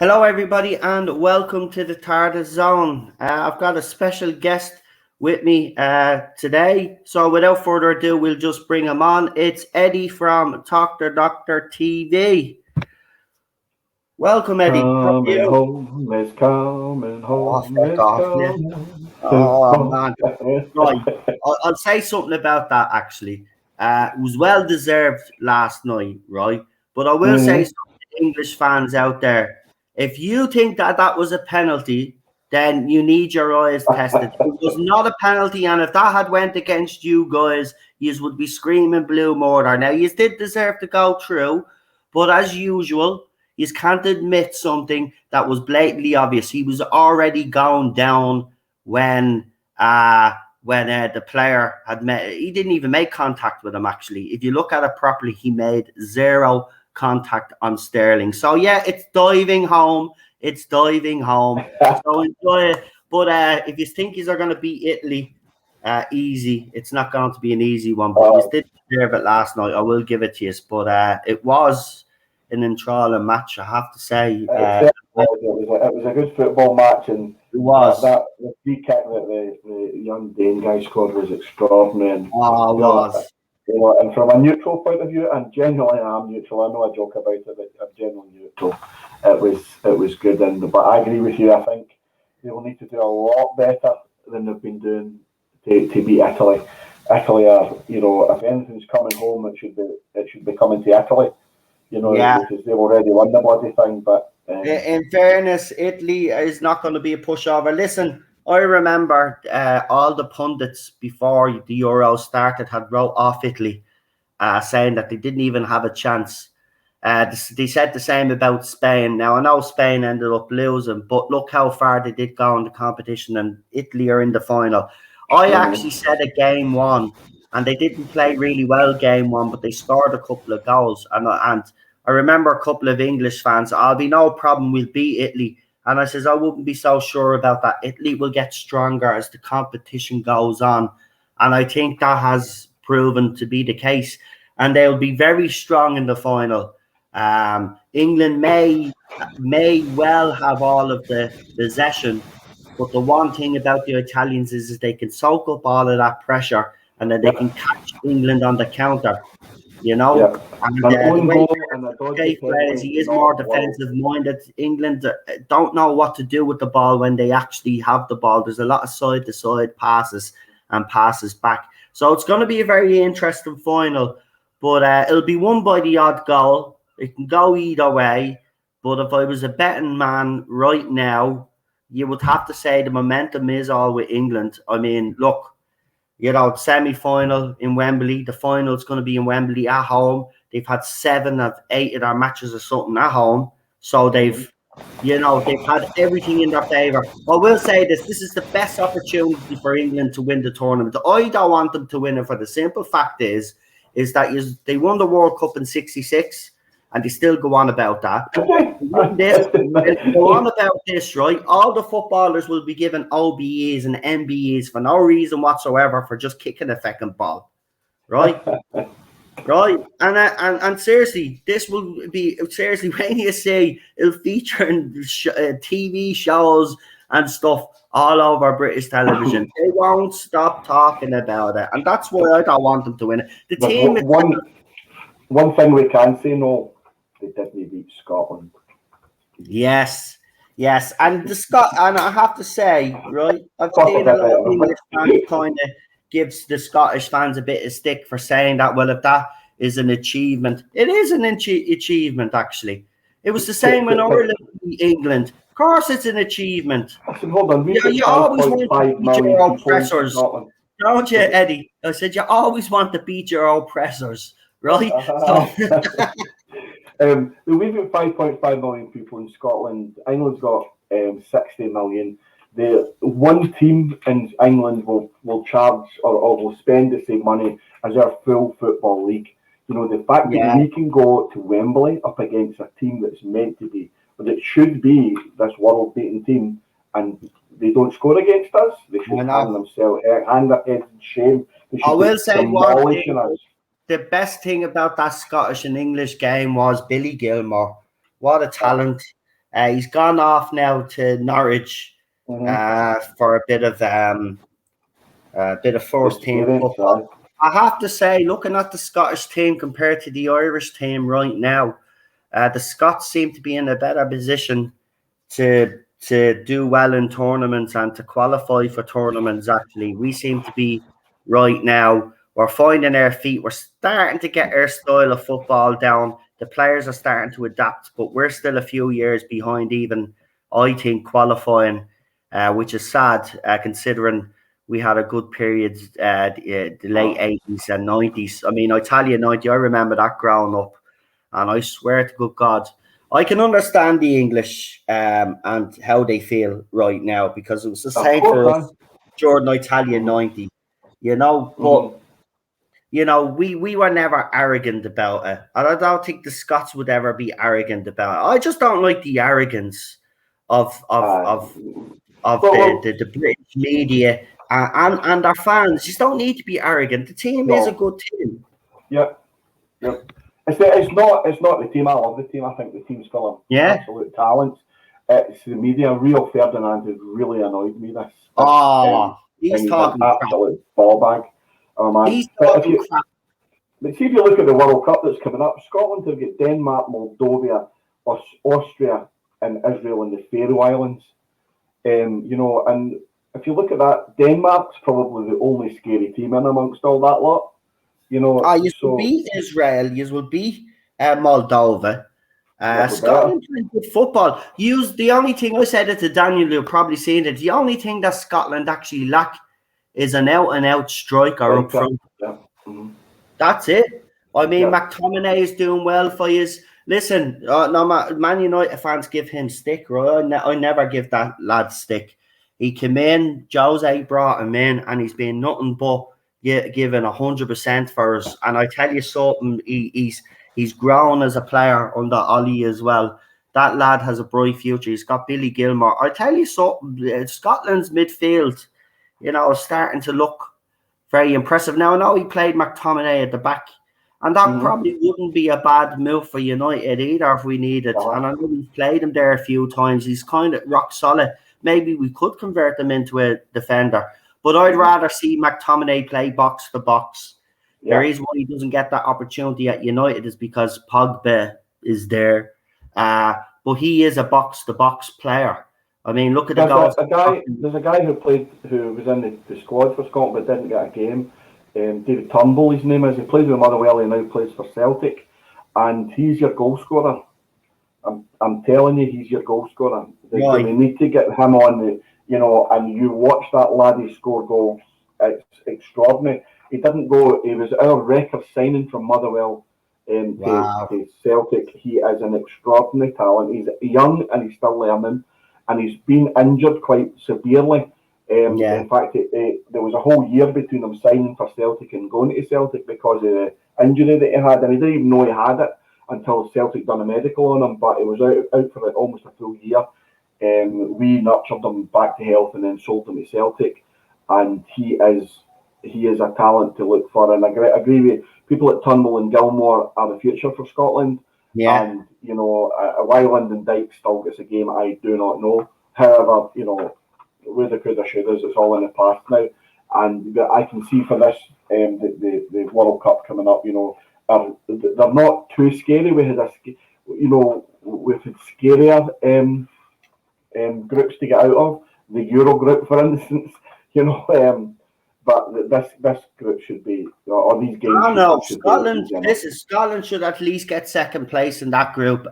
Hello, everybody, and welcome to the Tardis Zone. I've got a special guest with me today. So without further ado, we'll just bring him on. It's Eddie from Doctor TV. Welcome, Eddie. Coming home is coming home is coming. Oh, man. Right. I'll say something about that, actually. It was well-deserved last night, right? But I will say something to English fans out there. If you think that was a penalty, then you need your eyes tested. It was not a penalty, and if that had went against you guys, you would be screaming blue murder. Now, you did deserve to go through, but as usual, you can't admit something that was blatantly obvious. He was already going down when the player had met. He didn't even make contact with him, actually. If you look at it properly, he made zero contact on Sterling. So yeah, it's diving home. So enjoy it. But if you think he's going to beat Italy easy, it's not going to be an easy one. But he did deserve it last night. I will give it to you. But it was an enthralling match, I have to say. It was a good football match, and it was the free kick that the young Dane guy scored was extraordinary. And, and from a neutral point of view, and genuinely I'm neutral. I know I joke about it, but I'm genuinely neutral. It was good, but I agree with you. I think they will need to do a lot better than they've been doing to beat Italy. Italy are, if anything's coming home, it should be coming to Italy. Because they've already won the bloody thing. But in fairness, Italy is not going to be a pushover. Listen, I remember all the pundits before the Euros started had wrote off Italy, saying that they didn't even have a chance. They said the same about Spain. Now, I know Spain ended up losing, but look how far they did go in the competition, and Italy are in the final. I actually said a game one, and they didn't play really well game one, but they scored a couple of goals. And I remember a couple of English fans, I'll be no problem, we'll beat Italy. And I says, I wouldn't be so sure about that. Italy will get stronger as the competition goes on. And I think that has proven to be the case. And they'll be very strong in the final. England may well have all of the possession. But the one thing about the Italians is they can soak up all of that pressure, and then they can catch England on the counter. And the way players, he is more defensive minded. England don't know what to do with the ball when they actually have the ball. There's a lot of side to side passes and passes back. So it's going to be a very interesting final. But it'll be won by the odd goal. It can go either way. But if I was a betting man right now, you would have to say the momentum is all with England. I mean, look. Semi-final in Wembley. The final is going to be in Wembley at home. They've had 7 of 8 of their matches or something at home. So they've had everything in their favour. I will say this is the best opportunity for England to win the tournament. I don't want them to win it for the simple fact is that they won the World Cup in '66. And they still go on about that. Go on about this, right? All the footballers will be given OBEs and MBEs for no reason whatsoever for just kicking a fucking ball, right? Right? And seriously, this will be when you see it'll feature in TV shows and stuff all over British television. They won't stop talking about it, and that's why I don't want them to win it. The team. One thing we can say, no. They definitely beat Scotland. Yes, and and I have to say, right, I've seen a lot of English fans kind of gives the Scottish fans a bit of stick for saying that. Well, if that is an achievement, it is an achievement. Actually, it was the same when Ireland beat England. Of course, it's an achievement. Hold on, you always want to beat your oppressors, don't you, Eddie? I said you always want to beat your oppressors, right? We've got 5.5 million people in Scotland. England's got 60 million. The one team in England will charge or will spend the same money as our full football league. You know, the fact that we can go to Wembley up against a team that's meant to be, but it should be this world-beating team, and they don't score against us, they should hang themselves, hang their heads in shame. I will say one thing, the best thing about that Scottish and English game was Billy Gilmore. What a talent. He's gone off now to Norwich for a bit of first team football. I have to say, looking at the Scottish team compared to the Irish team right now, the Scots seem to be in a better position to do well in tournaments and to qualify for tournaments. Actually, we seem to be right now. We're finding our feet. We're starting to get our style of football down. The players are starting to adapt, but we're still a few years behind even, I think, qualifying, which is sad considering we had a good period, the late 80s and 90s. I mean, Italia 90, I remember that growing up. And I swear to good God, I can understand the English and how they feel right now, because it was the same for us during Italia 90, you know. But, you know, we were never arrogant about it. And I don't think the Scots would ever be arrogant about it. I just don't like the arrogance of the British media and our fans. Just don't need to be arrogant. The team is a good team. Yep. It's not the team. I love the team. I think the team's full of absolute talent. It's the media. Rio Ferdinand has really annoyed me. He's talking an absolute ball bag. Oh man! He's talking crap. But see, if you look at the World Cup that's coming up, Scotland have got Denmark, Moldova, Austria, and Israel and the Faroe Islands. You know, and if you look at that, Denmark's probably the only scary team in amongst all that lot. You know, you will beat Israel, you will beat Moldova. Scotland playing good football. The only thing I said it to Daniel, you'll probably seen it. The only thing that Scotland actually lack is an out-and-out striker up front. That's it. I mean, McTominay is doing well for you. Listen, no, Man United fans give him stick, right? I never give that lad stick. He came in, Jose brought him in, and he's been nothing but given 100% for us. And I tell you something, he's grown as a player under Ollie as well. That lad has a bright future. He's got Billy Gilmore. I tell you something, Scotland's midfield, you know, is starting to look very impressive. Now, I know he played McTominay at the back, and that probably wouldn't be a bad move for United either if we needed. And I know we've played him there a few times. He's kind of rock solid. Maybe we could convert him into a defender. But I'd rather see McTominay play box to box. The reason why he doesn't get that opportunity at United is because Pogba is there. But he is a box to box player. I mean, look at the goals. There's a guy who was in the squad for Scotland but didn't get a game. David Turnbull, his name is. He plays with Motherwell and now plays for Celtic. And he's your goal scorer. I'm telling you, he's your goal scorer. They need to get him on you know, and you watch that laddie score goals. It's extraordinary. He didn't go. He was our record signing from Motherwell to Celtic. He is an extraordinary talent. He's young and he's still learning, and he's been injured quite severely. In fact, there was a whole year between him signing for Celtic and going to Celtic because of the injury that he had, and he didn't even know he had it until Celtic done a medical on him. But he was out for almost a full year. We nurtured him back to health and then sold him to Celtic, and he is a talent to look for. And I agree with people at Turnbull and Gilmore are the future for Scotland. And you know, why Lyndon Dykes still gets a game, I do not know. However, you know, with the coulda shouldas, it's all in the past now. And I can see for this the World Cup coming up, you know, they're not too scary. We've had scarier groups to get out of, the Euro group, for instance, you know. But this group should be, or these games. I know Scotland should at least get second place in that group.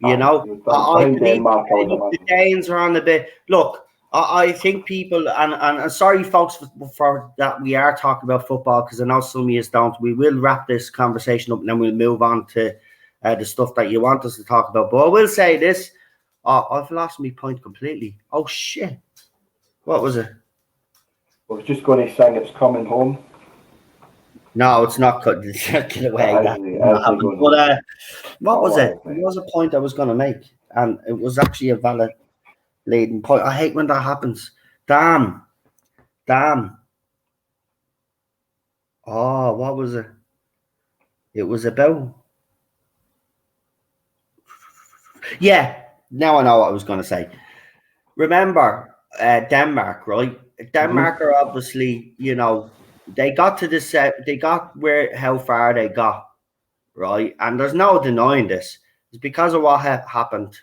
You know, I think the Danes are on a bit. Look, I think people, and sorry, folks, for that we are talking about football because I know some of you don't. We will wrap this conversation up and then we'll move on to the stuff that you want us to talk about. But I will say this. Oh, I've lost my point completely. Oh shit! What was it? I was just going to sing "It's Coming Home." No, it's not cut. Get away. That not happened. But what was it? There was a point I was going to make, and it was actually a valid leading point. I hate when that happens. Damn. Oh, what was it? It was about. Yeah, now I know what I was going to say. Remember, Denmark, right? Denmark are obviously, they got to this. They got how far they got, right? And there's no denying this. It's because of what happened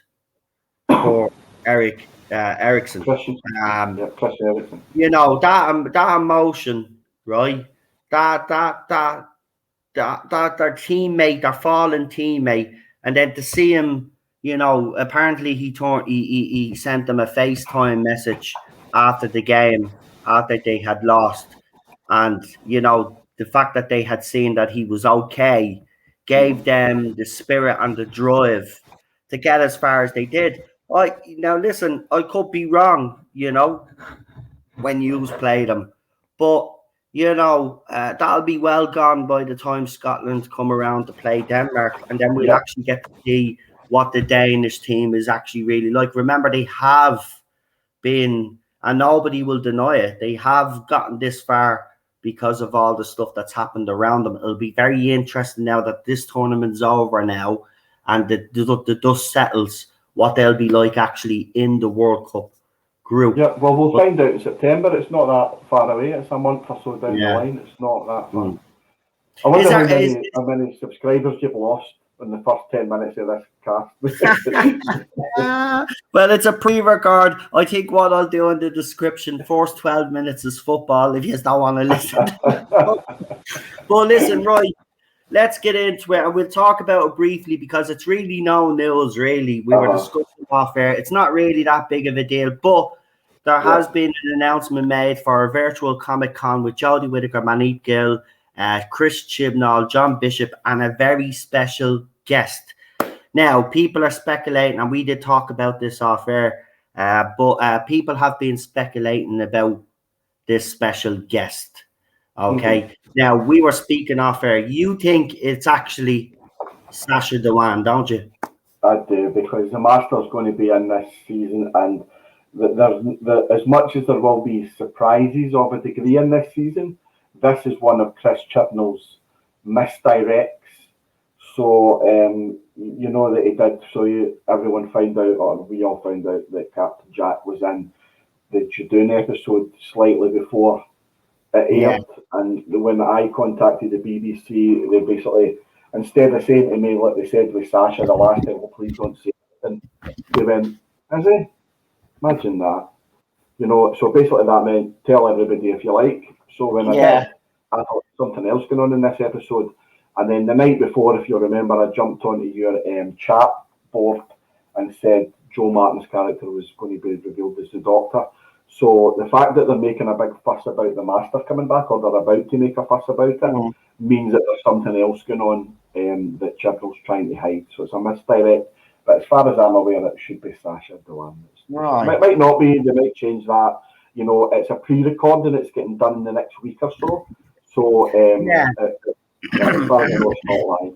for Ericsson. Christian Eriksen. That emotion, right? That their teammate, their fallen teammate, and then to see him, apparently he sent them a FaceTime message after the game, after they had lost, and the fact that they had seen that he was okay gave them the spirit and the drive to get as far as they did. Now listen, I could be wrong, when you play them, but that'll be well gone by the time Scotland come around to play Denmark, and then we'll actually get to see what the Danish team is actually really like. Remember, they have been, and nobody will deny it, they have gotten this far because of all the stuff that's happened around them. It'll be very interesting now that this tournament's over now and the dust settles, what they'll be like actually in the World Cup group. Yeah, well, we'll find out in September. It's not that far away. It's a month or so down the line. It's not that far. I wonder how many subscribers you've lost in the first 10 minutes of this cast. Well, it's a pre-record. I think what I'll do in the description, first 12 minutes is football if you don't want to listen. But listen, right, let's get into it, and we'll talk about it briefly because it's really no news, really. We were discussing off air. It's not really that big of a deal, but there has been an announcement made for a virtual Comic-Con with Jodie Whittaker, Manit Gill, Chris Chibnall, John Bishop, and a very special guest. Now, people are speculating, and we did talk about this off air, but people have been speculating about this special guest. Okay. Now, we were speaking off air. You think it's actually Sacha Dhawan, don't you? I do, because the Master's going to be in this season, and as much as there will be surprises of a degree in this season, this is one of Chris Chibnall's misdirects. So, you know that he did. So everyone found out, or we all found out, that Captain Jack was in the Judoon episode slightly before it aired. And when I contacted the BBC, they basically, instead of saying to me like they said with Sacha the last time, well, please don't say anything, they went, is he? Imagine that. So basically that meant tell everybody if you like. So when I did, I thought something else going on in this episode. And then the night before, if you remember, I jumped onto your chat board and said Joe Martin's character was going to be revealed as the Doctor. So the fact that they're making a big fuss about the Master coming back, or they're about to make a fuss about it, means that there's something else going on that Chibnall's trying to hide. So it's a misdirect. But as far as I'm aware, it should be Sacha Dhawan. It might not be. They might change that. It's a pre-recording. It's getting done in the next week or so. So as far as I know, it's not live.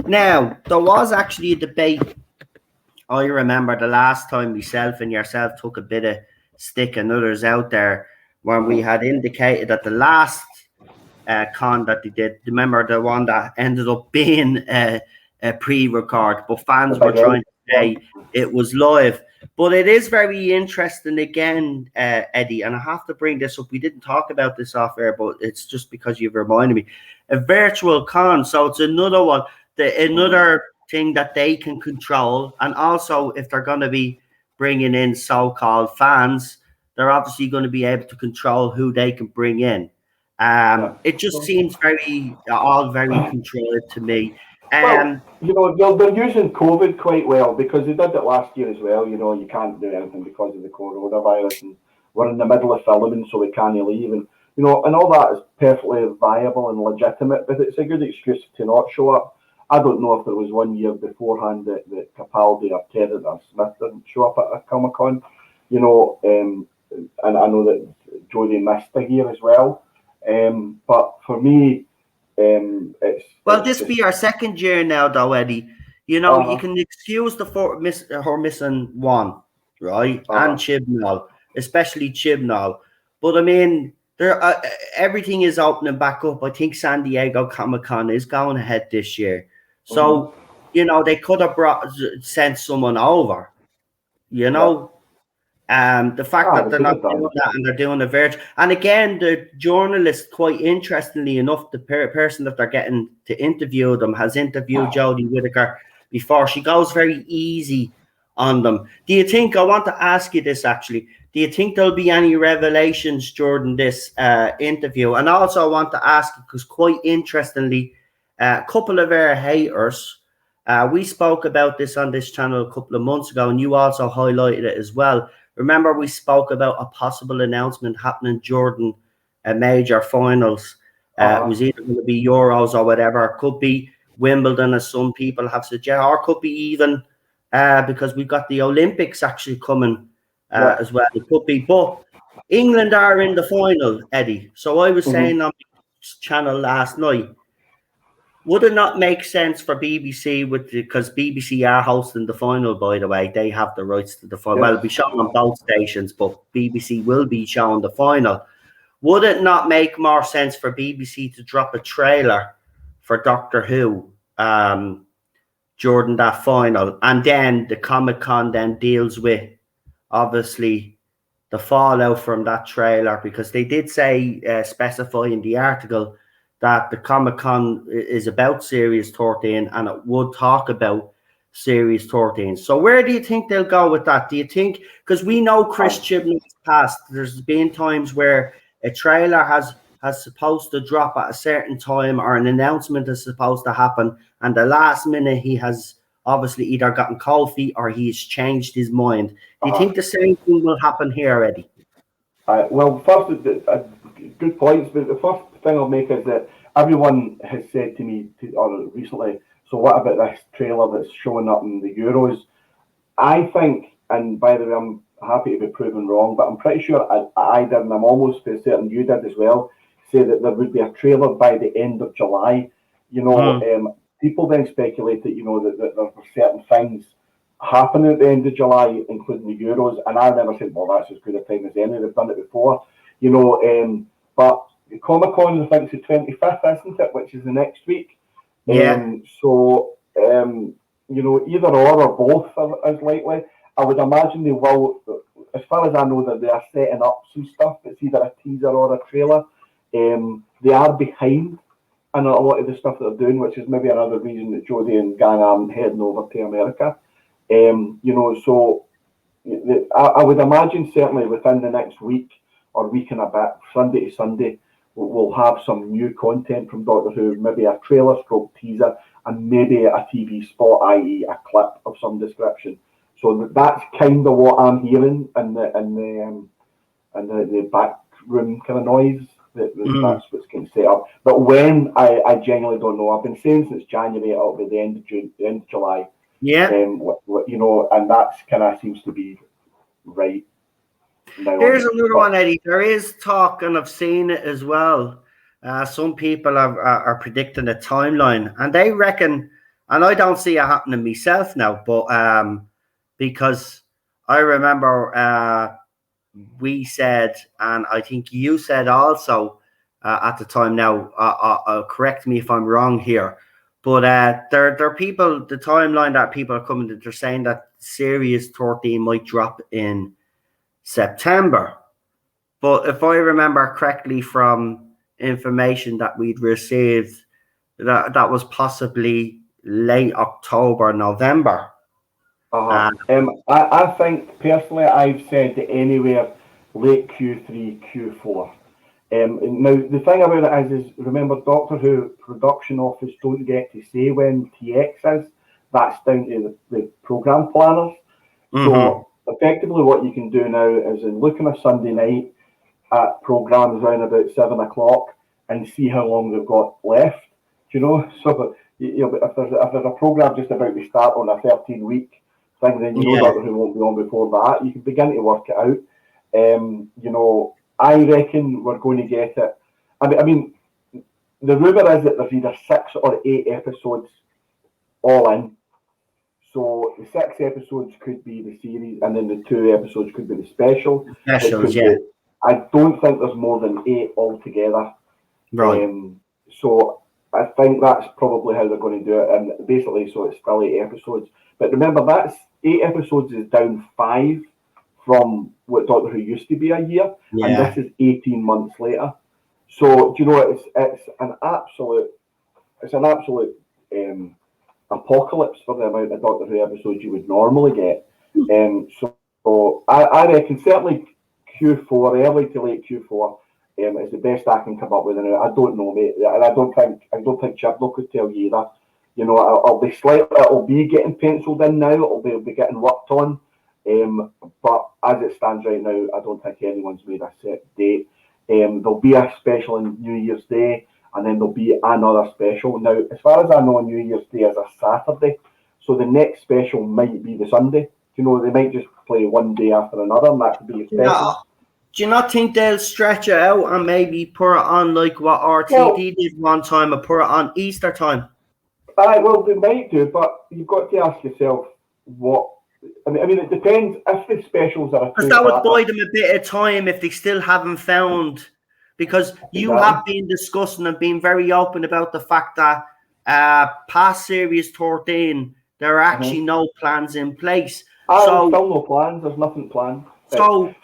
Now, there was actually a debate. I remember the last time myself and yourself took a bit of stick and others out there when we had indicated that the last con that they did, remember the one that ended up being a pre-record, but fans were trying to say it was live. But it is very interesting again, Eddie, and I have to bring this up. We didn't talk about this off air, but it's just because you've reminded me. A virtual con, so it's another one, another thing that they can control. And also, if they're going to be bringing in so-called fans, they're obviously going to be able to control who they can bring in. It just seems all very controlled to me. Well, they're using COVID quite well because they did it last year as well. You can't do anything because of the coronavirus, and we're in the middle of filming, so we can't leave, and and all that is perfectly viable and legitimate. But it's a good excuse to not show up. I don't know if there was 1 year beforehand that Capaldi or Tedder or Smith didn't show up at a Comic-Con, you know, and I know that Jodie missed a year as well. But for me, this be our second year now, though, Eddie. You know, you can excuse her missing one, right? And Chibnall, especially Chibnall. But I mean, everything is opening back up. I think San Diego Comic-Con is going ahead this year. So, you know, they could have sent someone over, you know. The fact that they're not doing that and they're doing a virtual, and again, the journalist, quite interestingly enough, the person that they're getting to interview them has interviewed Jodie Whittaker before. She goes very easy on them. Do you think, I want to ask you this actually, do you think there'll be any revelations during this interview? And also I want to ask you, because quite interestingly, a couple of our haters, we spoke about this on this channel a couple of months ago, and you also highlighted it as well. Remember, we spoke about a possible announcement happening during major finals. It was either going to be Euros or whatever. It could be Wimbledon, as some people have suggested, or it could be even because we've got the Olympics actually coming as well. It could be. But England are in the final, Eddie. So I was saying on the channel last night, would it not make sense for BBC, because BBC are hosting the final, by the way, they have the rights to the final. Well, it'll be shown on both stations, but BBC will be showing the final. Would it not make more sense for BBC to drop a trailer for Doctor Who during that final? And then the Comic-Con then deals with, obviously, the fallout from that trailer, because they did say, specify in the article, that the Comic-Con is about Series 13 and it would talk about Series 13. So where do you think they'll go with that? Do you think, because we know Chris Chibnall's past, there's been times where a trailer has supposed to drop at a certain time, or an announcement is supposed to happen, and the last minute he has obviously either gotten cold feet or he's changed his mind. Do you think the same thing will happen here already? Well, first, good points, but the first thing I'll make is that everyone has said to me recently, so what about this trailer that's showing up in the Euros? I think, and by the way, I'm happy to be proven wrong, but I'm pretty sure I did, and I'm almost certain you did as well, say that there would be a trailer by the end of July. You know, people then speculate that, you know, that there were certain things happening at the end of July, including the Euros, and I never said, well, that's as good a time as any, they've done it before, you know, but the Comic-Con, I think, is the 25th, isn't it, which is the next week. So, you know, either or both is likely. I would imagine they will, as far as I know, that they are setting up some stuff. It's either a teaser or a trailer. They are behind in a lot of the stuff that they're doing, which is maybe another reason that Jodie and gang are heading over to America. You know, so I would imagine certainly within the next week or week and a bit, Sunday to Sunday, we'll have some new content from Doctor Who, maybe a trailer stroke teaser, and maybe a TV spot, i.e. a clip of some description. So that's kind of what I'm hearing in the back room kind of noise. That's what's getting set up. But when, I genuinely don't know. I've been saying since January it'll be the end of June, the end of July. Yeah. You know, and that's kind of seems to be right. Here's another one, Eddie. There is talk, and I've seen it as well. Some people are predicting a timeline, and they reckon, and I don't see it happening myself now, but because I remember we said, and I think you said also at the time. Now, correct me if I'm wrong here, but there are people, the timeline that people are coming to, they're saying that Series 13 might drop in September. But if I remember correctly from information that we'd received, that was possibly late October, November. I think personally I've said anywhere late Q3, Q4. Now the thing about it is remember, Doctor Who production office don't get to say when TX is. That's down to the programme planners. So effectively what you can do now is look on a Sunday night at programmes around about 7 o'clock and see how long they've got left, you know. So if there's a program just about to start on a 13-week thing, then you know Doctor Who won't be on before that. You can begin to work it out. I reckon we're going to get it. I mean, the rumour is that there's either 6 or 8 episodes all in. So the 6 episodes could be the series, and then the 2 episodes could be the special. Specials, yeah. I don't think there's more than 8 altogether. Right. So I think that's probably how they're going to do it, and basically, so it's still 8 episodes. But remember, that's 8 episodes is down 5 from what Doctor Who used to be a year, and this is 18 months later. So do you know it's an absolute apocalypse for the amount of Doctor Who episodes you would normally get. So I reckon certainly Q4, early to late Q4, is the best I can come up with. And I don't know, mate, and I don't think Chibnall could tell you either. It'll be getting penciled in now. It'll be getting worked on. But as it stands right now, I don't think anyone's made a set date. There'll be a special on New Year's Day, and then there'll be another special. Now, as far as I know, New Year's Day is a Saturday, so the next special might be the Sunday. They might just play one day after another, and that could be a special. Do you not think they'll stretch it out and maybe put it on like what RTD did one time, and put it on Easter time? Well, they might do, but you've got to ask yourself what. I mean, it depends if the specials are. Because that would buy them a bit of time if they still haven't found. Because you have been discussing and being very open about the fact that past Series 13, there are actually no plans in place. There's still no plans. There's nothing planned. So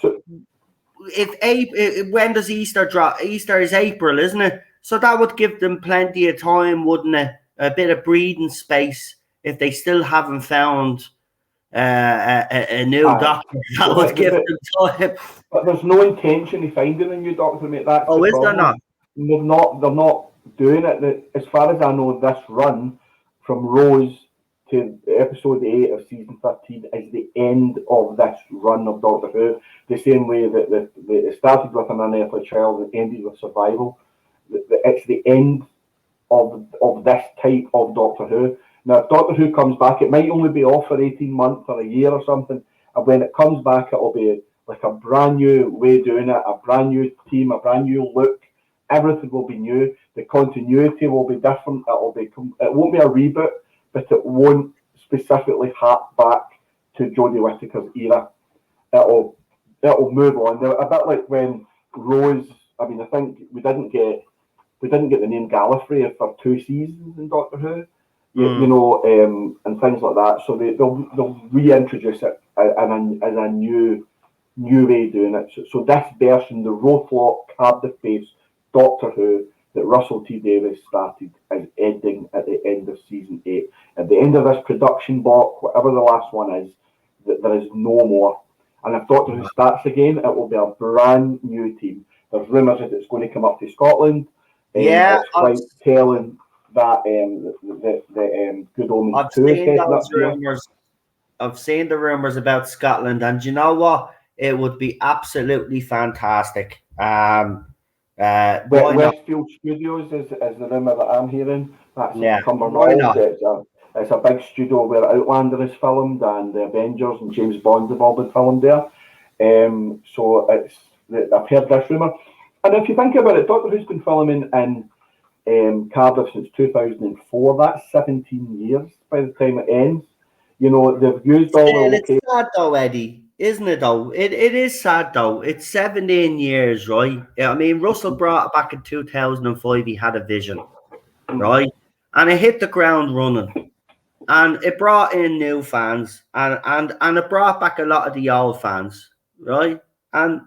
when does Easter drop? Easter is April, isn't it? So that would give them plenty of time, wouldn't it? A bit of breathing space if they still haven't found a new doctor. That would give them time. But there's no intention of finding a new doctor, mate. That's the is problem. there not? They're not doing it. As far as I know, this run from Rose to episode 8 of season 13 is the end of this run of Doctor Who. The same way that it started with an unearthly child and ended with survival. It's the end of this type of Doctor Who. Now, if Doctor Who comes back, it might only be off for 18 months or a year or something. And when it comes back, it'll be like a brand new way of doing it, a brand new team, a brand new look. Everything will be new. The continuity will be different. It won't be a reboot, but it won't specifically hark back to Jodie Whittaker's era. It'll move on. Now, a bit like when Rose. I mean, I think we didn't get the name Gallifrey for 2 seasons in Doctor Who. And things like that. So they'll reintroduce it as a new way of doing it. So this version, the Rothlock, Cardiff-based Doctor Who that Russell T Davies started, is ending at the end of season 8. At the end of this production block, whatever the last one is, there is no more. And if Doctor Who starts again, it will be a brand new team. There's rumours that it's going to come up to Scotland. It's quite telling that the Good Omens 2 is heading up here. I've seen the rumours about Scotland, and you know what? It would be absolutely fantastic. Westfield Studios is the rumour that I'm hearing. That's in Cumbernauld. It's a big studio where Outlander is filmed, and the Avengers and James Bond have all been filmed there. So I've heard this rumour. And if you think about it, Doctor Who's been filming in Cardiff since 2004. That's 17 years by the time it ends. They've used all the locations. It's sad though, Eddie, isn't it though? It is sad though. It's 17 years, right? I mean, Russell brought it back in 2005. He had a vision, right? And it hit the ground running. And it brought in new fans, and it brought back a lot of the old fans, right? And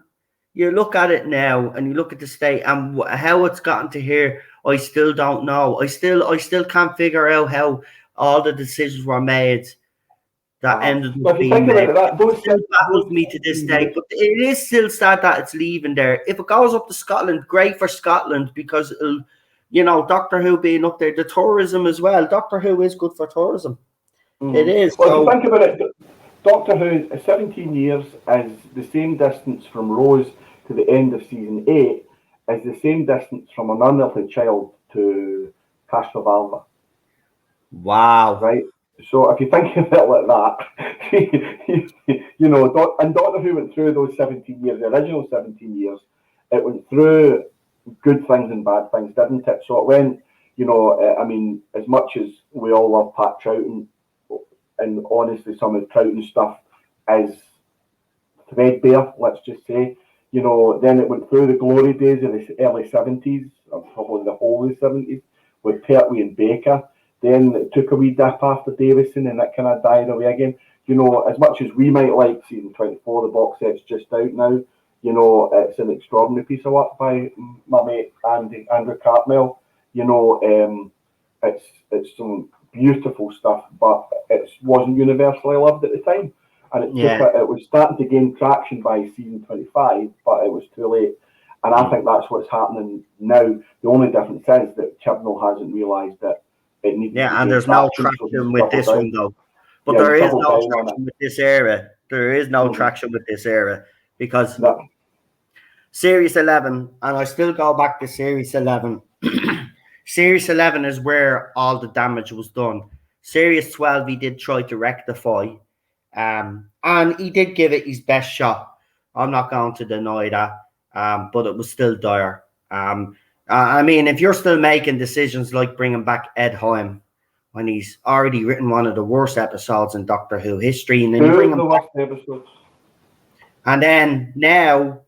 you look at it now, and you look at the state and how it's gotten to here. I still don't know. I still can't figure out how all the decisions were made that ended up being made. It still baffles me to this day. But it is still sad that it's leaving there. If it goes up to Scotland, great for Scotland, because Doctor Who being up there, the tourism as well. Doctor Who is good for tourism. It is. Well, if you think about it, Doctor Who, 17 years is the same distance from Rose to the end of season 8 is the same distance from an unearthly child to Castrovalva. Wow. Right? So if you think of it like that, you know, and Doctor Who went through those 17 years, the original 17 years, it went through good things and bad things, didn't it? So it went, you know, I mean, as much as we all love Pat Troughton, and honestly, some of Troughton stuff is threadbare, let's just say. You know, then it went through the glory days of the early 70s, or probably the whole of the 70s, with Pertwee and Baker. Then it took a wee dip after Davison, and that kind of died away again. You know, as much as we might like season 24, the box set's just out now, you know, it's an extraordinary piece of work by my mate Andrew Cartmel. You know, it's some beautiful stuff, but it wasn't universally loved at the time. And it was starting to gain traction by season 25, but it was too late. And I think that's what's happening now. The only difference is that Chibnall hasn't realised that it needs to and there's no traction with this one, though. But there is no traction with this era. There is no traction with this era because Series 11, and I still go back to Series 11. Series 11 is where all the damage was done. Series 12, he did try to rectify. And he did give it his best shot. I'm not going to deny that. But it was still dire. I mean, if you're still making decisions like bringing back Ed Heim when he's already written one of the worst episodes in Doctor Who history, and then you bring him back, and then now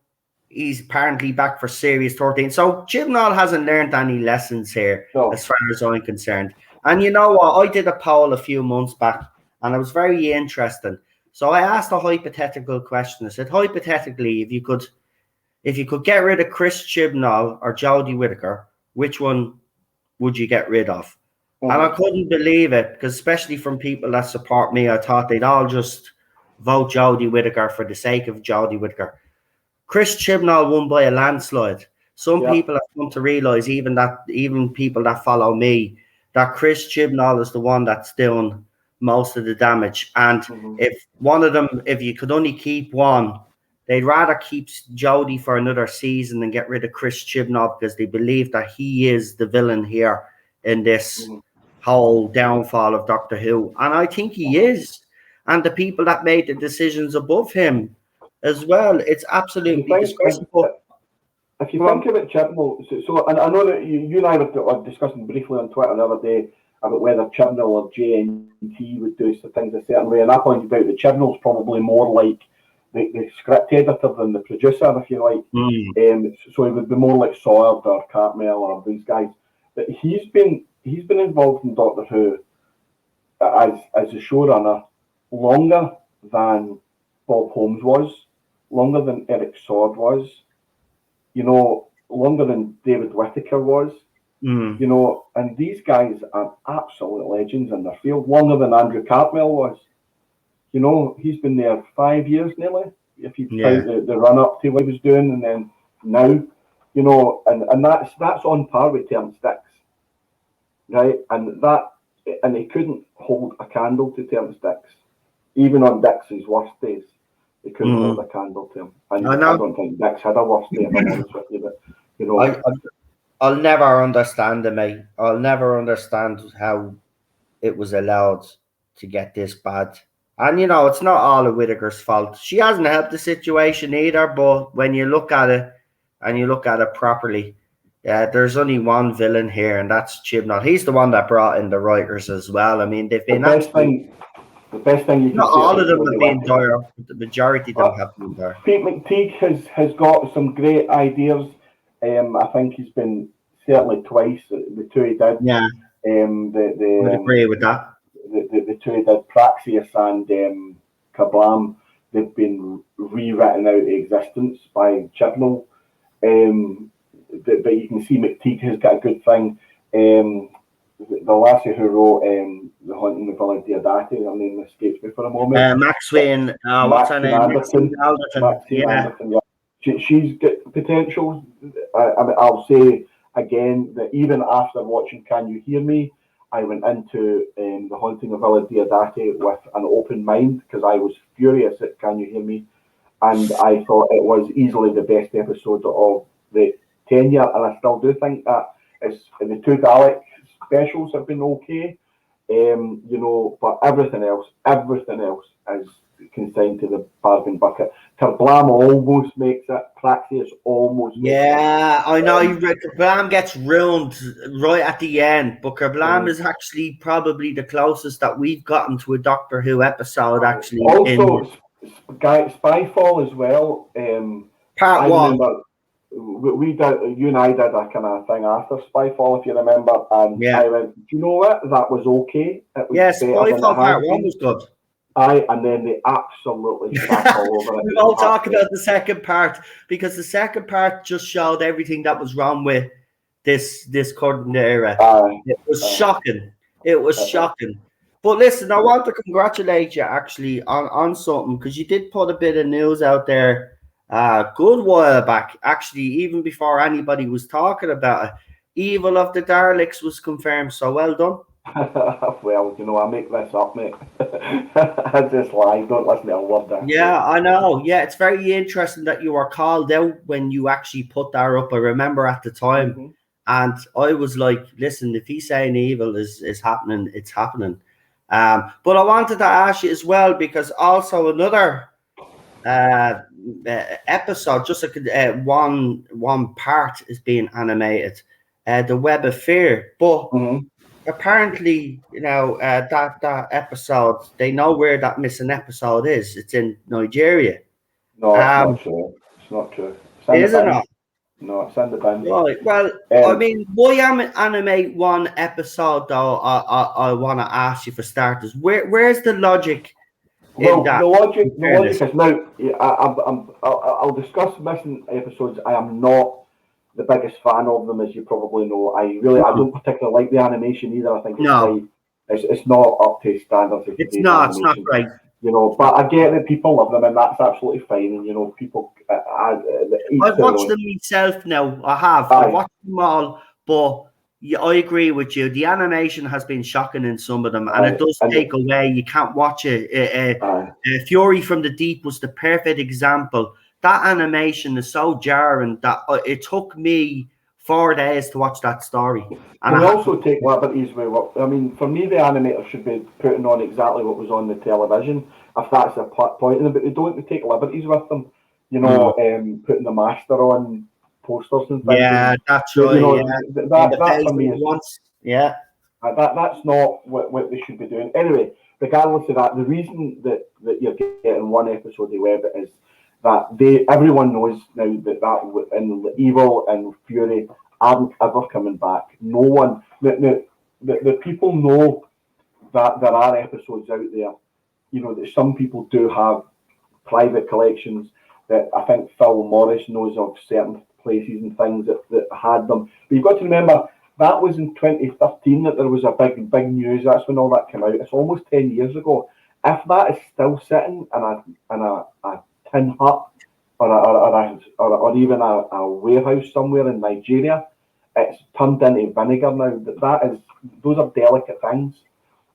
he's apparently back for Series 13. So Chibnall hasn't learned any lessons here, as far as I'm concerned. And you know what? I did a poll a few months back, and it was very interesting. So I asked a hypothetical question. I said, hypothetically, if you could get rid of Chris Chibnall or Jodie Whittaker, which one would you get rid of? And I couldn't believe it, because especially from people that support me, I thought they'd all just vote Jodie Whittaker for the sake of Jodie Whittaker. Chris Chibnall won by a landslide. Some people have come to realise, even people that follow me, that Chris Chibnall is the one that's doing most of the damage. And if one of them, if you could only keep one, they'd rather keep Jodie for another season and get rid of Chris Chibnall, because they believe that he is the villain here in this whole downfall of Doctor Who. And I think he is. And the people that made the decisions above him as well, it's absolutely disgraceful. If you think about Chibnall, so and I know that you and I were discussing briefly on Twitter the other day about whether Chibnall or JNT would do things a certain way, and I pointed out that Chibnall's probably more like the script editor than the producer, if you like. So he would be more like Sawyer or Cartmel or these guys. But he's been involved in Doctor Who as a showrunner longer than Bob Holmes was, longer than Eric Sword was, you know, longer than David Whittaker was, you know, and these guys are absolute legends in their field, longer than Andrew Cartmel was. You know, he's been there 5 years nearly, if you count the run up to what he was doing, and then now, you know, and that's on par with Terence Dicks, right? And he couldn't hold a candle to Terence Dicks, even on Dix's worst days. They couldn't hold a candle to him. And I don't think Dix had a worst day, if I'm honest with you, but you know, I'll never understand him, mate. I'll never understand how it was allowed to get this bad. And, you know, it's not all of Whittaker's fault. She hasn't helped the situation either, but when you look at it, and you look at it properly, there's only one villain here, and that's Chibnall. He's the one that brought in the writers as well. I mean, they've been the best thing you can not say all of them have been dire, but the majority of them have been dire. Pete McTeague has got some great ideas. I think he's been certainly twice. The two he did. Yeah. I would agree with that. The two he did, Praxius and Kablam, they've been rewritten out of existence by Chibnall. But you can see McTeague has got a good thing. The lassie who wrote The Haunting of Villa Diodati, her name escapes me for a moment. Maxine, what's her name? Maxine Anderson, yeah. She's got potential. I'll say again that even after watching Can You Hear Me, I went into The Haunting of Villa Diodati with an open mind, because I was furious at Can You Hear Me, and I thought it was easily the best episode of the tenure, and I still do think that. The two Dalek specials have been okay, You know, but everything else is consigned to the bargain bucket. Terblam almost makes it. Praxeus almost makes it. Yeah, I know. Kerblam gets ruined right at the end, but Kerblam is actually probably the closest that we've gotten to a Doctor Who episode. Actually, also, Spyfall as well. Part 1. Remember, we did. You and I did a kind of thing after Spyfall, if you remember, and I went, "Do you know what? That was okay. It was Spyfall Part 1 was good." And then they absolutely shat all over it. We'll talk about the second part, because the second part just showed everything that was wrong with this current era. It was shocking. It was shocking. But listen, I want to congratulate you actually on something, because you did put a bit of news out there a good while back, actually, even before anybody was talking about it. Evil of the Daleks was confirmed, so well done. Well, you know, I make this up, mate. I just lie. Don't listen to a word there. Yeah, I know. Yeah, it's very interesting that you were called out when you actually put that up. I remember at the time, and I was like, listen, if he's saying evil is happening, it's happening. But I wanted to ask you as well, because also another episode, just one part is being animated, the Web of Fear, but apparently, you know, that episode, they know where that missing episode is. It's in Nigeria. No, it's not true. It's not true. Is it not? No, it's in the bin. Right. Well, I mean, why animate one episode though? I want to ask you for starters. Where's the logic? Well, the logic is now. I'll discuss missing episodes. I am not the biggest fan of them, as you probably know. I don't particularly like the animation either. I think it's not up to standards. It's not great. You know, but I get that people love them, and that's absolutely fine. And you know, people. I've watched them myself now. I've watched them all, but I agree with you. The animation has been shocking in some of them, and it does take away. You can't watch it. Fury from the Deep was the perfect example. That animation is so jarring that it took me 4 days to watch that story. And they also take liberties with what, I mean, for me, the animator should be putting on exactly what was on the television, if that's the point. But they don't. They take liberties with them, you know, putting the master on posters and things. Yeah, that's right. You know, that for me is that's not what they should be doing. Anyway, regardless of that, the reason that you're getting one episode of Web is that everyone knows now that in the Evil and Fury aren't ever coming back. No one, the people know that there are episodes out there. You know, that some people do have private collections. That I think Phil Morris knows of certain places and things that had them. But you've got to remember, that was in 2013 that there was a big news. That's when all that came out. It's almost 10 years ago. If that is still sitting in a tin hut or even a warehouse somewhere in Nigeria, it's turned into vinegar now. Those are delicate things,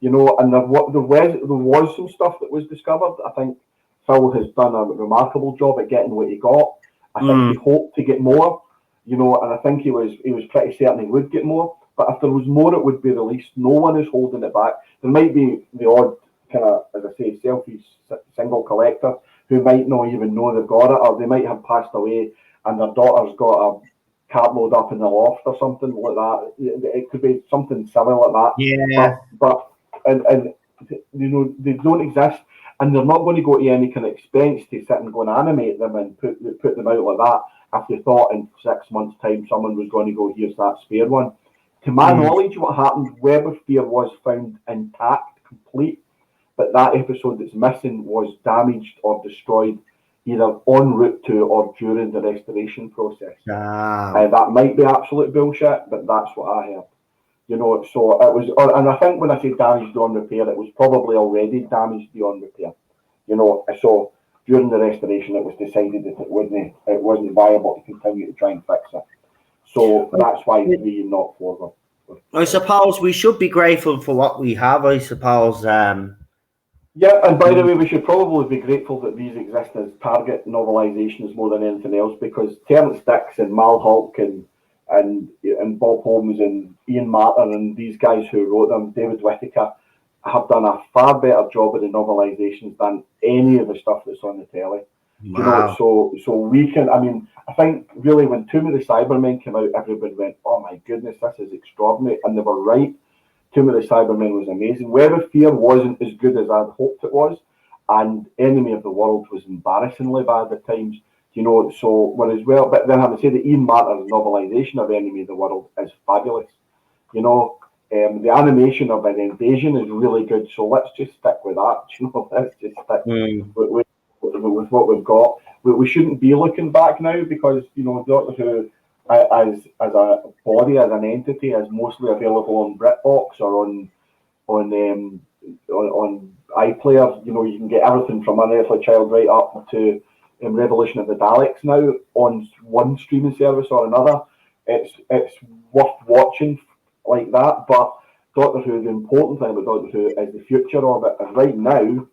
you know. And there was some stuff that was discovered. I think Phil has done a remarkable job at getting what he got. I think he hoped to get more, you know, and I think he was pretty certain he would get more. But if there was more, it would be released. No one is holding it back. There might be the odd kind of, as I say, selfish single collector who might not even know they've got it, or they might have passed away and their daughter's got a cartload up in the loft or something like that. It could be something silly like that. Yeah. But and you know, they don't exist, and they're not going to go to any kind of expense to sit and go and animate them and put them out like that if they thought in 6 months' time someone was going to go, here's that spare one. To my knowledge, what happened, Web of Fear was found intact, complete, but that episode that's missing was damaged or destroyed either en route to or during the restoration process. That might be absolute bullshit, but that's what I heard. You know, so it was, and I think when I say damaged beyond repair, it was probably already damaged beyond repair. You know, so during the restoration, it was decided that it wasn't viable to continue to try and fix it. So that's why we knocked forward. I suppose we should be grateful for what we have. I suppose. Yeah, and by the way, we should probably be grateful that these exist as target novelizations more than anything else, because Terence Dicks and Mal Hulk and Bob Holmes and Ian Martin and these guys who wrote them, David Whittaker, have done a far better job of the novelizations than any of the stuff that's on the telly. Wow. So we can. I mean, I think really when Tomb of the Cybermen came out, everybody went, "Oh my goodness, this is extraordinary," and they were right. Tomb of the Cybermen was amazing. Web of Fear wasn't as good as I'd hoped it was, and Enemy of the World was embarrassingly bad at times. So whereas but then I would say the Ian Martin's novelisation of Enemy of the World is fabulous. The animation of an invasion is really good. So let's just stick with that. Let's just stick with what we've got. We shouldn't be looking back now because Doctor Who as a body, as an entity, is mostly available on BritBox or on iPlayer. You can get everything from Unearthly Child right up to Revolution of the Daleks now on one streaming service or another. It's worth watching like that. But Doctor Who, the important thing about Doctor Who is the future of it. And right now,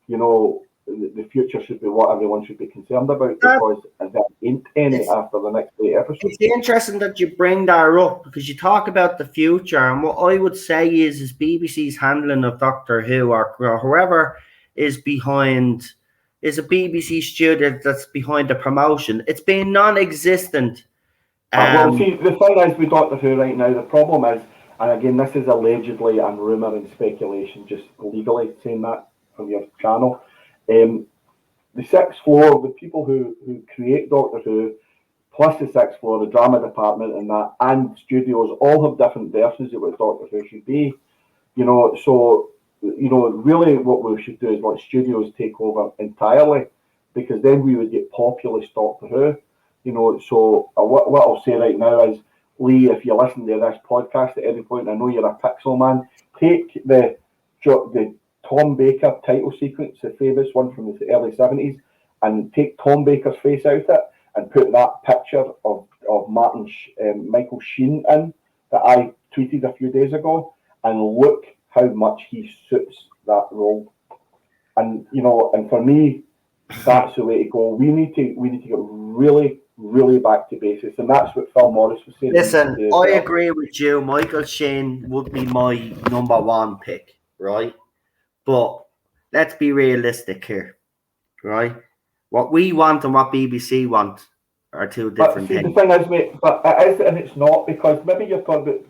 the future should be what everyone should be concerned about, because there ain't any after the next 8 episodes. It's interesting that you bring that up, because you talk about the future, and what I would say is BBC's handling of Doctor Who, or whoever is behind, is a BBC studio that's behind the promotion. It's been non-existent. See, the thing is with Doctor Who right now, the problem is, and again, this is allegedly and rumour and speculation, just legally saying that from your channel. The sixth floor, the people who create Doctor Who, plus the sixth floor, the drama department and studios, all have different versions of what Doctor Who should be. Really what we should do is let studios take over entirely, because then we would get populist Doctor Who. What I'll say right now is, Lee, if you listen to this podcast at any point, I know you're a pixel man, take the Tom Baker title sequence, the famous one from the early 70s, and take Tom Baker's face out of it and put that picture of Michael Sheen in that I tweeted a few days ago, and look how much he suits that role. And and for me, that's the way to go. We need to get really, really back to basics, and that's what Phil Morris was saying. Listen, I agree with you. Michael Sheen would be my number one pick, right? But let's be realistic here, right? What we want and what BBC want are two different things. The thing is, mate, but it is and it's not, because maybe you're talking about,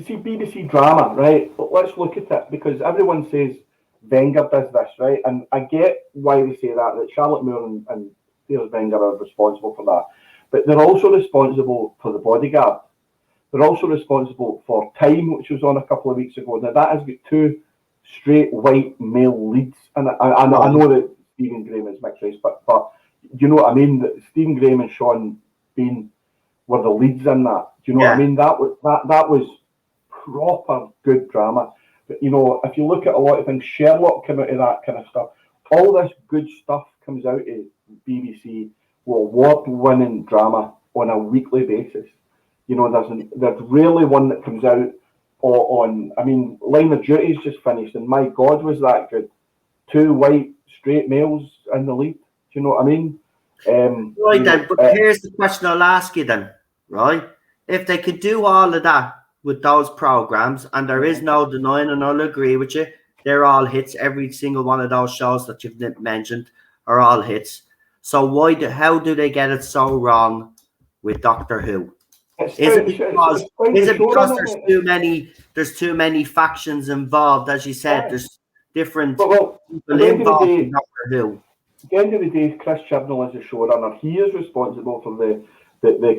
see, BBC drama, right? But let's look at it, because everyone says Wenger does this, right? And I get why they say that Charlotte Moore and Piers Wenger are responsible for that. But they're also responsible for The Bodyguard. They're also responsible for Time, which was on a couple of weeks ago. Now, that has got two straight white male leads, and I know that Stephen Graham is mixed race, but you know what I mean? That Stephen Graham and Sean Bean were the leads in that. Do you know what I mean? That was proper good drama. But if you look at a lot of things, Sherlock came out of that kind of stuff. All this good stuff comes out of BBC award-winning drama on a weekly basis. There's rarely one that comes out on, I mean, Line of Duty's just finished, and my God, was that good. Two white straight males in the lead. Do you know what I mean? Right then, but here's the question I'll ask you then, right? If they could do all of that with those programs, and there is no denying, and I'll agree with you, they're all hits. Every single one of those shows that you've mentioned are all hits. So how do they get it so wrong with Doctor Who? Is it because there's too many factions involved, as you said? There's different people involved in Doctor Who. At the end of the day, Chris Chibnall is the showrunner. He is responsible for the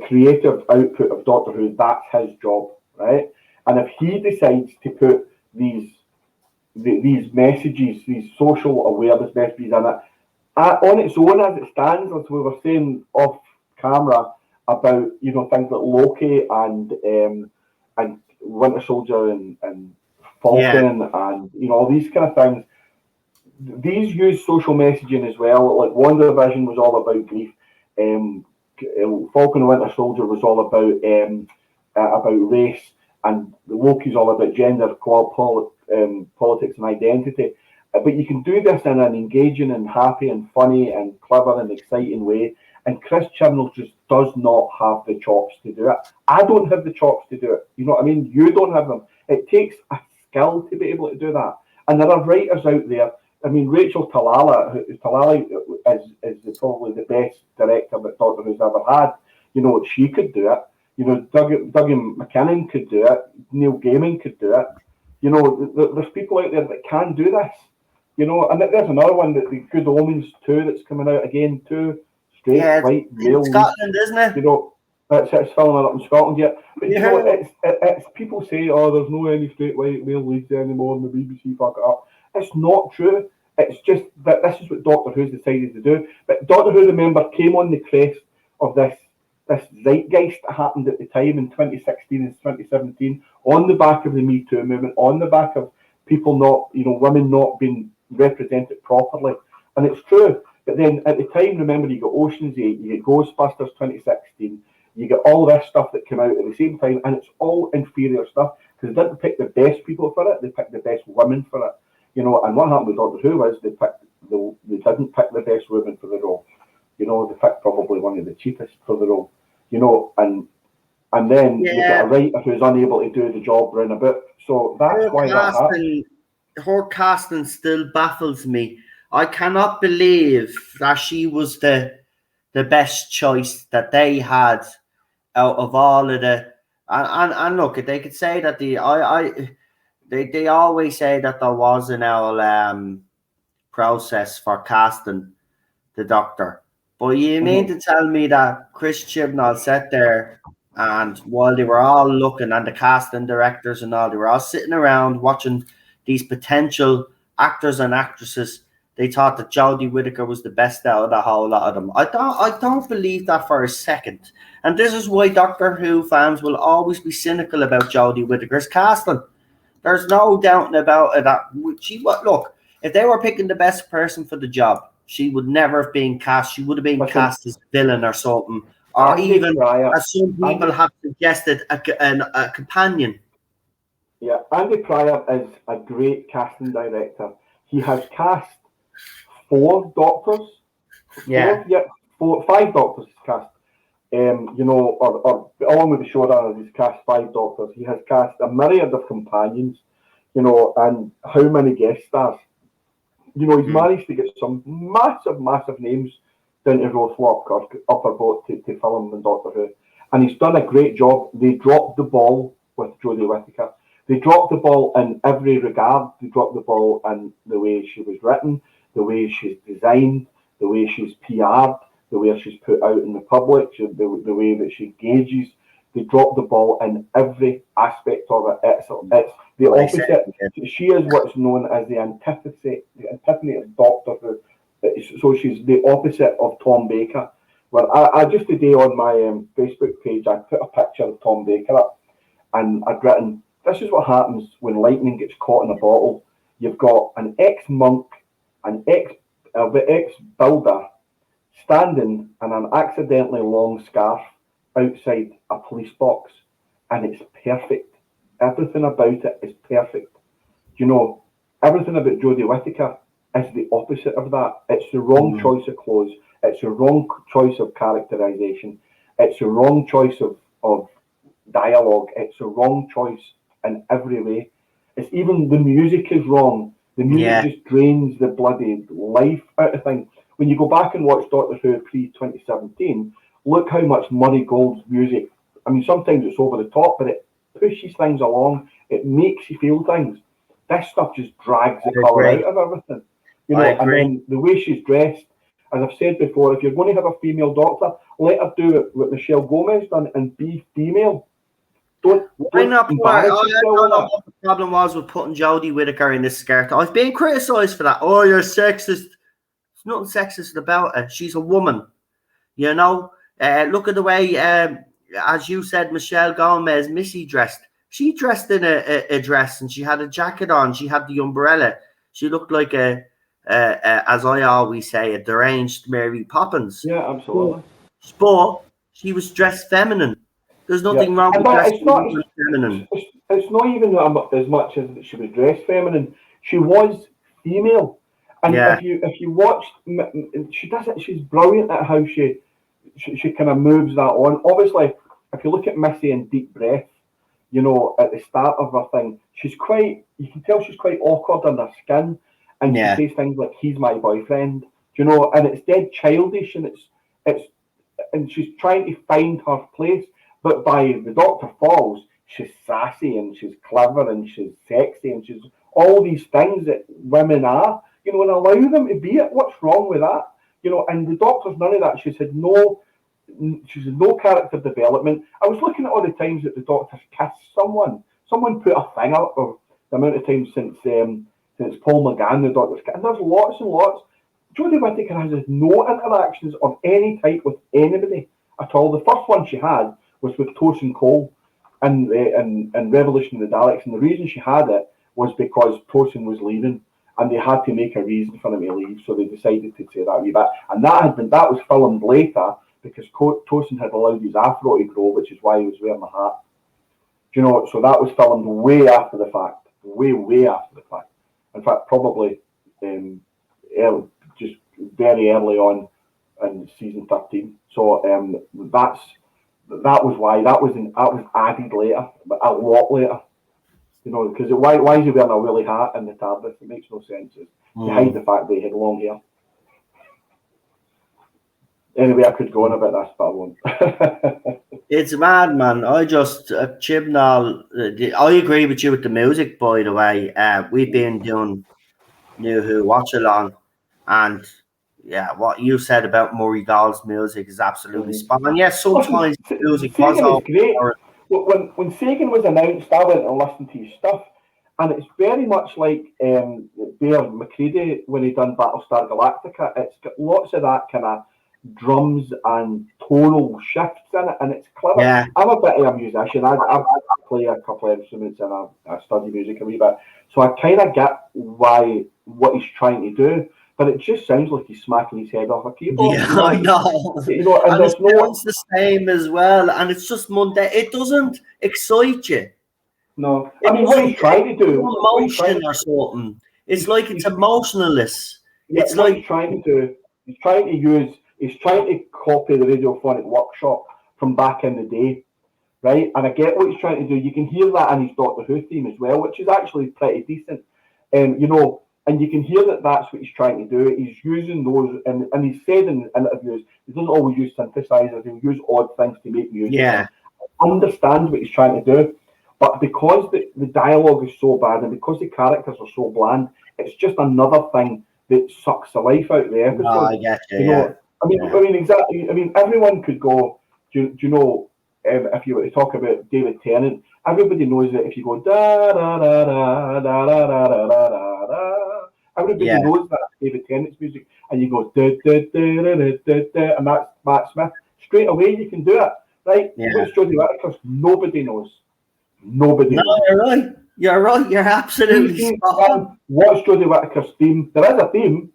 creative output of Doctor Who. That's his job, right? And if he decides to put these messages, these social awareness messages in it, on its own as it stands, as we were saying off camera, about things like Loki and Winter Soldier and Falcon and all these kind of things. These use social messaging as well. Like WandaVision was all about grief. Falcon and Winter Soldier was all about race, and Loki's all about gender, politics, and identity. But you can do this in an engaging and happy and funny and clever and exciting way. And Chris Chibnall just does not have the chops to do it. I don't have the chops to do it. You know what I mean? You don't have them. It takes a skill to be able to do that. And there are writers out there. I mean, Rachel Talalay is probably the best director that Doctor Who's ever had. You know, she could do it. You know, Dougie McKinnon could do it. Neil Gaiman could do it. You know, there's people out there that can do this. You know, and there's another one, the Good Omens 2 that's coming out again, 2 straight white male. Scotland, isn't it? You know, it's filming up in Scotland yet. But you know, it's people say, oh, there's no any straight white male leads anymore, and the BBC fuck it up. It's not true. It's just that this is what Doctor Who's decided to do. But Doctor Who, remember, came on the crest of this zeitgeist that happened at the time in 2016 and 2017, on the back of the Me Too movement, on the back of people not, you know, women not being represented properly. And it's true. But then at the time, remember, you got Ocean's 8, you get Ghostbusters 2016, you get all this stuff that came out at the same time, and it's all inferior stuff, because they didn't pick the best people for it, they picked the best women for it. You know, and what happened with Doctor Who was they didn't pick the best women for the role. You know, they picked probably one of the cheapest for the role. You know, and then you get a writer who's unable to do the job round about. So that's why that happened. Her casting still baffles me. I cannot believe that she was the best choice that they had out of all of the. And look, they could say that they always say that there was an process for casting the Doctor. But you mean to tell me that Chris Chibnall sat there, and while they were all looking, and the casting directors and all, they were all sitting around watching these potential actors and actresses, they thought that Jodie Whittaker was the best out of the whole lot of them. I don't believe that for a second. And this is why Doctor Who fans will always be cynical about Jodie Whittaker's casting. There's no doubt about it that look, if they were picking the best person for the job, she would never have been cast. She would have been cast as a villain or something, or even, as some people have suggested, a companion. Yeah, Andy Pryor is a great casting director. He has cast 4 Doctors. 5 Doctors he's cast. You know, or along with the showrunners, he's cast 5 Doctors. He has cast a myriad of companions. You know, and how many guest stars? You know, he's managed to get some massive names down to Rothlock or Upper Boat to film in Doctor Who. And he's done a great job. They dropped the ball with Jodie Whittaker. They dropped the ball in every regard. They dropped the ball in the way she was written, the way she's designed, the way she's PR'd, the way she's put out in the public, the way that she engages. They dropped the ball in every aspect of it. It's the opposite. She is what's known as the antithesis of Doctor Who. So she's the opposite of Tom Baker. Well, I just today on my Facebook page, I put a picture of Tom Baker up, and I'd written, "This is what happens when lightning gets caught in a bottle. You've got an ex-monk, an ex-builder, standing in an accidentally long scarf outside a police box, and it's perfect. Everything about it is perfect. You know, everything about Jodie Whittaker is the opposite of that. It's the wrong choice of clothes. It's the wrong choice of characterization. It's the wrong choice of dialogue. It's the wrong choice in every way. It's even the music is wrong. The music just drains the bloody life out of things. When you go back and watch Doctor Who pre-2017, look how much Murray Gold's music, I mean, sometimes it's over the top, but it pushes things along. It makes you feel things. This stuff just drags the colour out of everything. You know, and then the way she's dressed, as I've said before, if you're going to have a female doctor, let her do it what Michelle Gomez done and be female. Why not? I don't know what the problem was with putting Jodie Whittaker in this skirt. I've been criticised for that. Oh, you're sexist. There's nothing sexist about her. She's a woman. You know, look at the way, as you said, Michelle Gomez, Missy dressed. She dressed in a dress and she had a jacket on. She had the umbrella. She looked like as I always say, a deranged Mary Poppins. Yeah, absolutely. But she was dressed feminine. There's nothing wrong with dressing feminine. It's not even as much as she was dressed feminine. She was female. And if you watch, she does it. She's brilliant at how she kind of moves that on. Obviously, if you look at Missy in Deep Breath, you know, at the start of her thing, you can tell she's quite awkward in her skin, and she says things like, "He's my boyfriend," you know, and it's dead childish, and and she's trying to find her place, but by the Doctor Falls, she's sassy and she's clever and she's sexy and she's all these things that women are, you know, and allow them to be it. What's wrong with that? You know, and the Doctor's none of that. She's had no character development. I was looking at all the times that the Doctor's kissed someone. Someone put a thing up of the amount of times since Paul McGann, the Doctor's kissed, and there's lots and lots. Jodie Whittaker has had no interactions of any type with anybody at all. The first one she had was with Tosin Cole in Revolution of the Daleks, and the reason she had it was because Tosin was leaving, and they had to make a reason for him to leave, so they decided to say that wee bit. And that was filmed later because Tosin had allowed his afro to grow, which is why he was wearing a hat. Do you know? So that was filmed way after the fact, way after the fact. In fact, probably just very early on in season 13. So that was why that was added later, a lot later. You know, because why is he wearing a woolly hat in the TARDIS? It makes no sense. It's to hide the fact that he had long hair. Anyway, I could go on about this, but I won't. It's mad, man. I just Chibnall. I agree with you with the music, by the way. We've been doing New Who watch along, and yeah, what you said about Murray Gall's music is absolutely spot on. Yes, sometimes music was all great. When Sagan was announced, I went and listened to his stuff, and it's very much like Bear McCready when he done Battlestar Galactica. It's got lots of that kind of drums and tonal shifts in it, and it's clever. Yeah. I'm a bit of a musician. I play a couple of instruments and I study music a wee bit, so I kind of get what he's trying to do. But it just sounds like he's smacking his head off a keyboard. Yeah, I know. You know, and it sounds the same as well, and it's just Monday. It doesn't excite you. No, I mean, what he's trying to do, emotion or something. It's like it's emotionless. Yeah, it's like he's trying to do. He's trying to copy the Radiophonic Workshop from back in the day, right? And I get what he's trying to do. You can hear that in his Doctor Who theme as well, which is actually pretty decent. You know. And you can hear that that's what he's trying to do. He's using those, and he's said in interviews, he doesn't always use synthesizers, he'll use odd things to make music. Yeah. I understand what he's trying to do, but because the dialogue is so bad and because the characters are so bland, it's just another thing that sucks the life out of the episode. No, I get you, know? I mean, exactly. I mean, everyone could go, do you know, if you were to talk about David Tennant, everybody knows that if you go da da da da da da da da da da, everybody knows that's David Tennant's music, and you go da da da da da da, and that's Matt Smith. Straight away, you can do it, right? Yeah. What's Jodie Whittaker's? Nobody knows. Nobody knows. You're right. You're right. You're absolutely spot on. What's Jodie Whittaker's theme? There is a theme.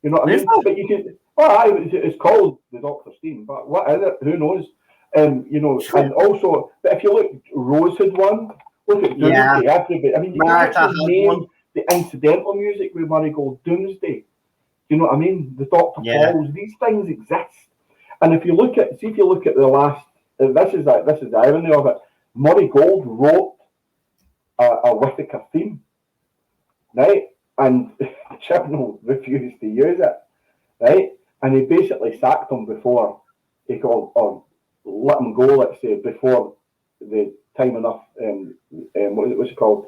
You know what I mean? But you can. Well, it's called the Doctor's theme, but what is it? Who knows? You know, and also, but if you look, Rose had one. Look at Doomsday. Everybody. I mean, you can actually name the incidental music with Murray Gold. Doomsday. You know what I mean? The Doctor Falls. These things exist. And if you look at the last, this is the irony of it. Murray Gold wrote a Whittaker theme, right? And Chibnall refused to use it, right? And he basically sacked him before he got, or let him go, let's say, before the time enough, what's it called?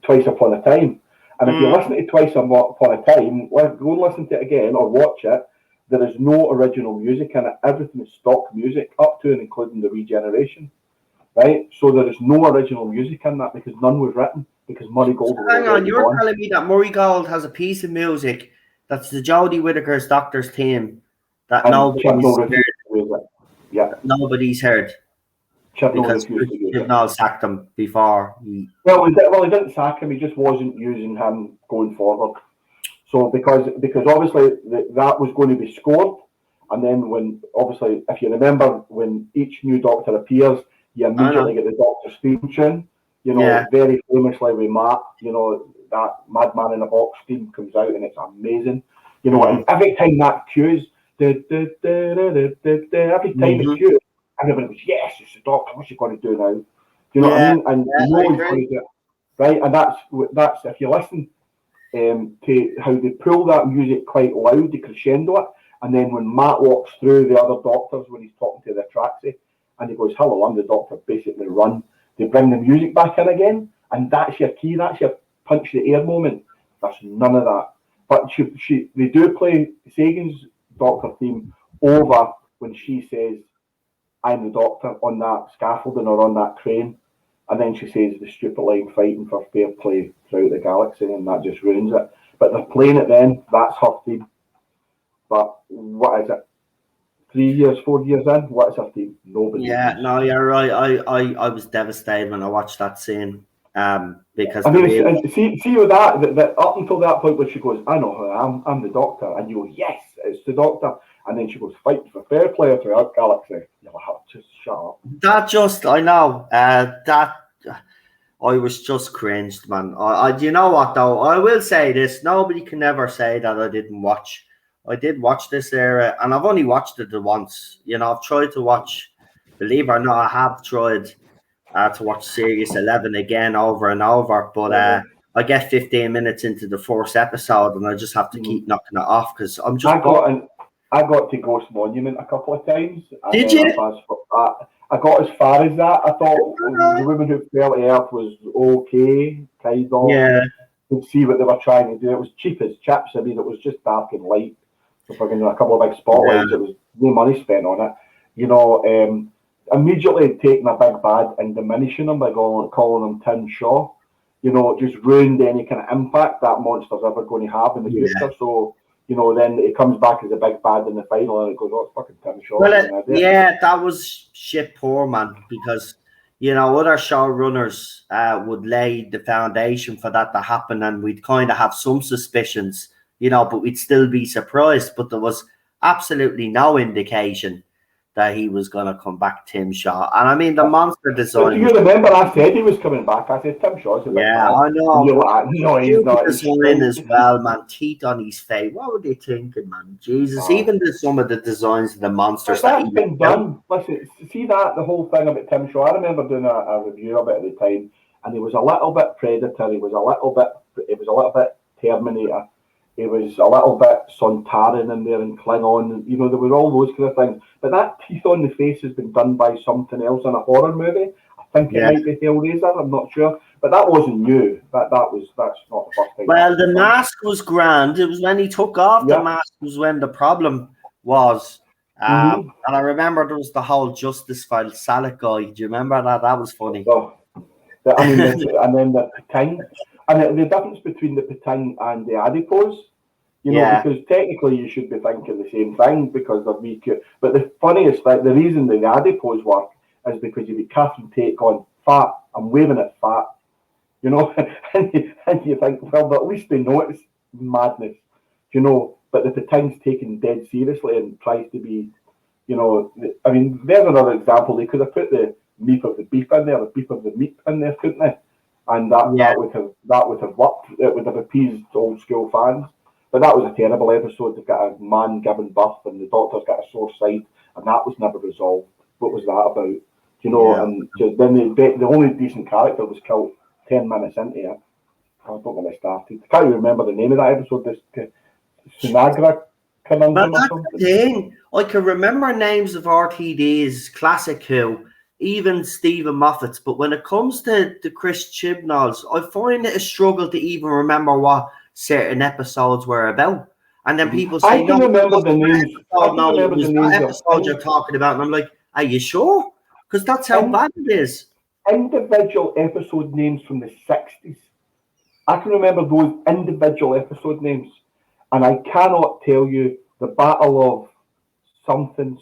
Twice Upon a Time. And if you listen to Twice Upon a Time, go and listen to it again or watch it, there is no original music in it. Everything is stock music, up to and including the regeneration, right? So there is no original music in that because none was written, because Murray Gold was hang on, you're telling me that Murray Gold has a piece of music that's the Jodie Whittaker's Doctor's theme that nobody's heard. Because Chibnall sacked him before. Well, he didn't sack him. He just wasn't using him going forward. So because obviously that was going to be scored, and then when obviously if you remember when each new Doctor appears, you immediately get the Doctor's theme tune. You know, very famously with Matt. You know, that Madman in a Box theme comes out and it's amazing. You know, and every time that cues, every time it cues, everybody goes, yes, this doctor, what's she going to do now? Do you know what I mean? And no one's going to do it. Right? And that's if you listen to how they pull that music quite loud, they crescendo it, and then when Matt walks through the other doctors when he's talking to the Traxi, and he goes, hello, I'm the doctor, basically run, they bring the music back in again, and that's your key, that's your punch the air moment. There's none of that. But they do play Sagan's doctor theme over when she says, I'm the doctor, on that scaffolding or on that crane. And then she says the stupid line, fighting for fair play throughout the galaxy, and that just ruins it. But they're playing it then, that's her theme. But what is it? 3 years, 4 years in, what is her theme? Nobody knows. No, you're right. I was devastated when I watched that scene. Because I mean, see with that up until that point where she goes, I know who I am, I'm the doctor, and you go, yes, it's the doctor, and then she goes, fight for fair play throughout galaxy. You're like, oh, just shut up. I know, that I was just cringed, man. Do you know what though? I will say this: nobody can ever say that I didn't watch. I did watch this era, and I've only watched it once. You know, I've tried to watch. Believe it or not, I have tried to watch Series 11 again over and over, but I get 15 minutes into the first episode and I just have to keep knocking it off because I'm just. I got to Ghost Monument a couple of times. Did you? I got as far as that. I thought the Women Who Fell to Earth was okay, kind of. Yeah. You could see what they were trying to do. It was cheap as chips. I mean, it was just dark and light. So fucking a couple of big spotlights. It was no money spent on it. You know, immediately taking a big bad and diminishing him by calling him Tim Shaw, you know, it just ruined any kind of impact that monster's ever going to have in the future. So, you know, then it comes back as a big bad in the final and it goes, oh, it's fucking Tim Shaw. Well, that was shit poor, man, because, you know, other showrunners would lay the foundation for that to happen and we'd kind of have some suspicions, you know, but we'd still be surprised. But there was absolutely no indication that he was going to come back, Tim Shaw. And I mean, the monster design. Do you remember I said he was coming back? I said, Tim Shaw's a big man. I know. No, he's not. Design as well, man. Teeth on his face. What were they thinking, man? Jesus. Even some of the designs of the monsters. That's been done. Listen, see that, the whole thing about Tim Shaw. I remember doing a review of it at the time, and he was a little bit Predator. He was a little bit Terminator. He was a little bit Sontaran in there and Klingon. You know, there were all those kind of things. But that teeth on the face has been done by something else in a horror movie. I think it might be Hellraiser. I'm not sure. But that wasn't new. That's not the first time. Well, the mask was grand. It was when he took off the mask was when the problem was. And I remember there was the whole Justice File Salad guy. Do you remember that? That was funny. I mean, and then the Pating. And the difference between the Pating and the adipose, you know, because technically you should be thinking the same thing because they're weak. But the funniest thing, the reason the adipose work is because you've got Catherine Tate going, fat, I'm waving at fat, you know, and you think, well, but at least they know it's madness, you know, but the Pating's taken dead seriously and tries to be, you know, I mean, there's another example. They could have put the meat of the beef in there, the beef of the meat in there, couldn't they? And that would have worked. It would have appeased old school fans. But that was a terrible episode. They've got a man giving birth, and the doctor's got a sore side, and that was never resolved. What was that about? You know, and then the only decent character was killed 10 minutes into it. I don't know when it started. I can't even remember the name of that episode. This Sinagra conundrum or something. That's the thing. I can remember names of RTDs, Classic Who, even Stephen Moffat's, but when it comes to the Chris Chibnall's, I find it a struggle to even remember what certain episodes were about. And then people say, I can remember the names. That episode you're talking about. And I'm like, are you sure? Because that's how bad it is. Individual episode names from the 60s. I can remember those individual episode names. And I cannot tell you the Battle of something,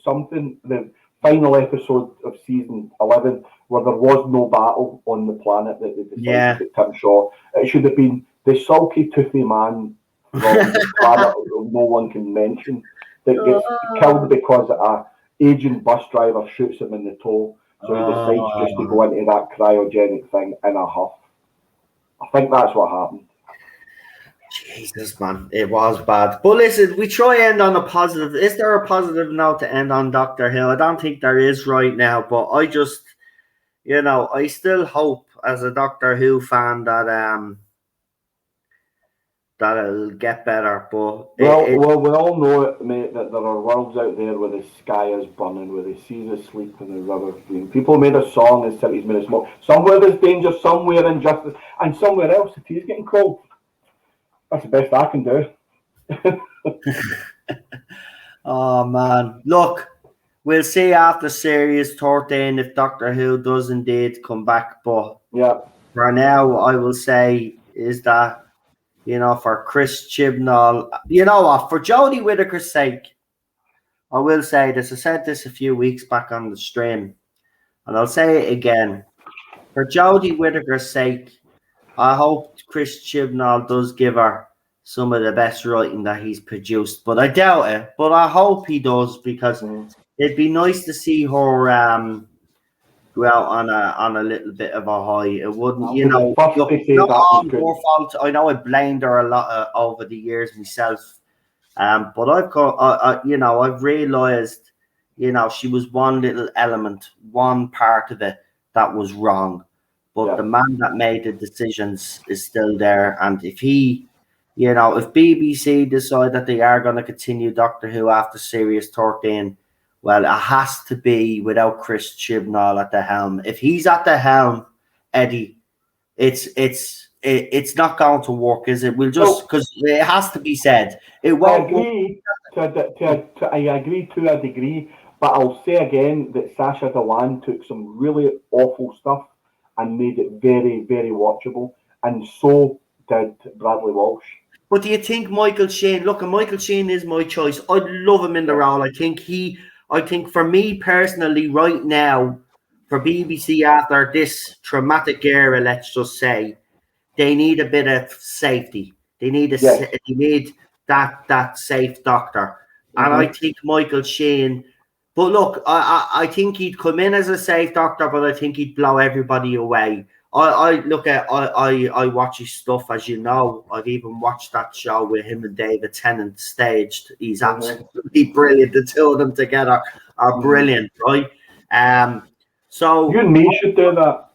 the final episode of season 11 where there was no battle on the planet that they decided to Tim Shaw. It should have been the sulky toothy man from the planet no one can mention that gets killed because an aging bus driver shoots him in the toe, so he decides just to go into that cryogenic thing in a huff. I think that's what happened. Jesus, man, it was bad. But listen, we try end on a positive. Is there a positive note to end on Doctor Who? I don't think there is right now, but I just, I still hope as a Doctor Who fan that that it'll get better. But well, we all know it, mate, that there are worlds out there where the sky is burning, where the seas are sleep and the river's green. People made a song and cities made a smoke. Somewhere there's danger, somewhere injustice, and somewhere else the tea's getting cold. That's the best I can do. Oh man, look, we'll see after Series 13 if Doctor Who does indeed come back. But yeah, for now, I will say is that for Chris Chibnall, you know what, for Jodie Whittaker's sake, I will say this. I said this a few weeks back on the stream, and I'll say it again. For Jodie Whittaker's sake, I hope Chris Chibnall does give her some of the best writing that he's produced, but I doubt it. But I hope he does, because it'd be nice to see her go out on a little bit of a high. It wouldn't, look, not all her fault. I know I blamed her a lot over the years myself, but I've realised, she was one little element, one part of it that was wrong. But the man that made the decisions is still there. And if if BBC decide that they are going to continue Doctor Who after Series 13, well, it has to be without Chris Chibnall at the helm. If he's at the helm, Eddie, it's not going to work, is it? We'll just, because it has to be said. It won't. I agree to a degree, but I'll say again that Sacha Dhawan took some really awful stuff and made it very, very watchable, and so did Bradley Walsh. But do you think Michael Sheen? Look, Michael Sheen is my choice. I'd love him in the role. I think for me personally, right now, for BBC after this traumatic era, let's just say, they need a bit of safety. They need they need that safe doctor, and I think Michael Sheen. But look, I think he'd come in as a safe doctor, but I think he'd blow everybody away. I watch his stuff, as you know. I've even watched that show with him and David Tennant staged. He's absolutely brilliant. The two of them together are brilliant, right? So you and me should do that.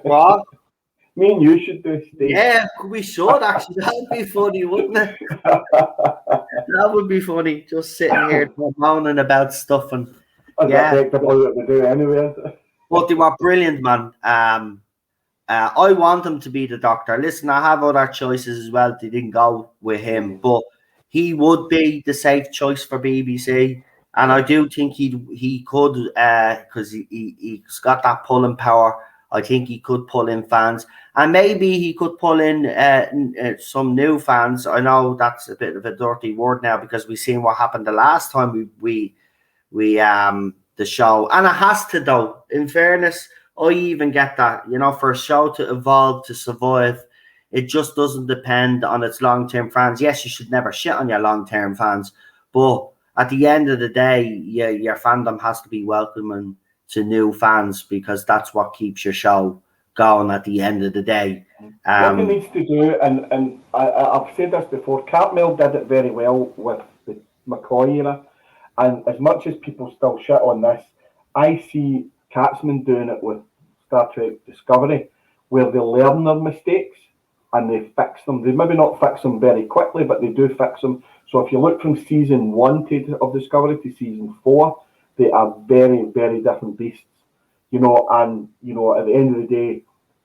What? Me and you should do stage. Yeah, we should actually. That would be funny, wouldn't it? That would be funny. Just sitting here moaning about stuff and what they do anyway. But they were brilliant, man. I want him to be the doctor. Listen, I have other choices as well. They didn't go with him, but he would be the safe choice for BBC. And I do think he could, because he's got that pulling power. I think he could pull in fans, and maybe he could pull in some new fans. I know that's a bit of a dirty word now, because we've seen what happened the last time we the show, and it has to, though. In fairness, I even get that, for a show to evolve, to survive, it just doesn't depend on its long-term fans. Yes, you should never shit on your long-term fans, but at the end of the day, your fandom has to be welcoming to new fans, because that's what keeps your show going at the end of the day. What it needs to do, and I've said this before, Cartmel did it very well with the McCoy era, and as much as people still shit on this, I see Katzman doing it with Star Trek Discovery, where they learn their mistakes and they fix them. They maybe not fix them very quickly, but they do fix them. So if you look from season 1 of Discovery to season 4, they are very, very different beasts, and at the end of the day,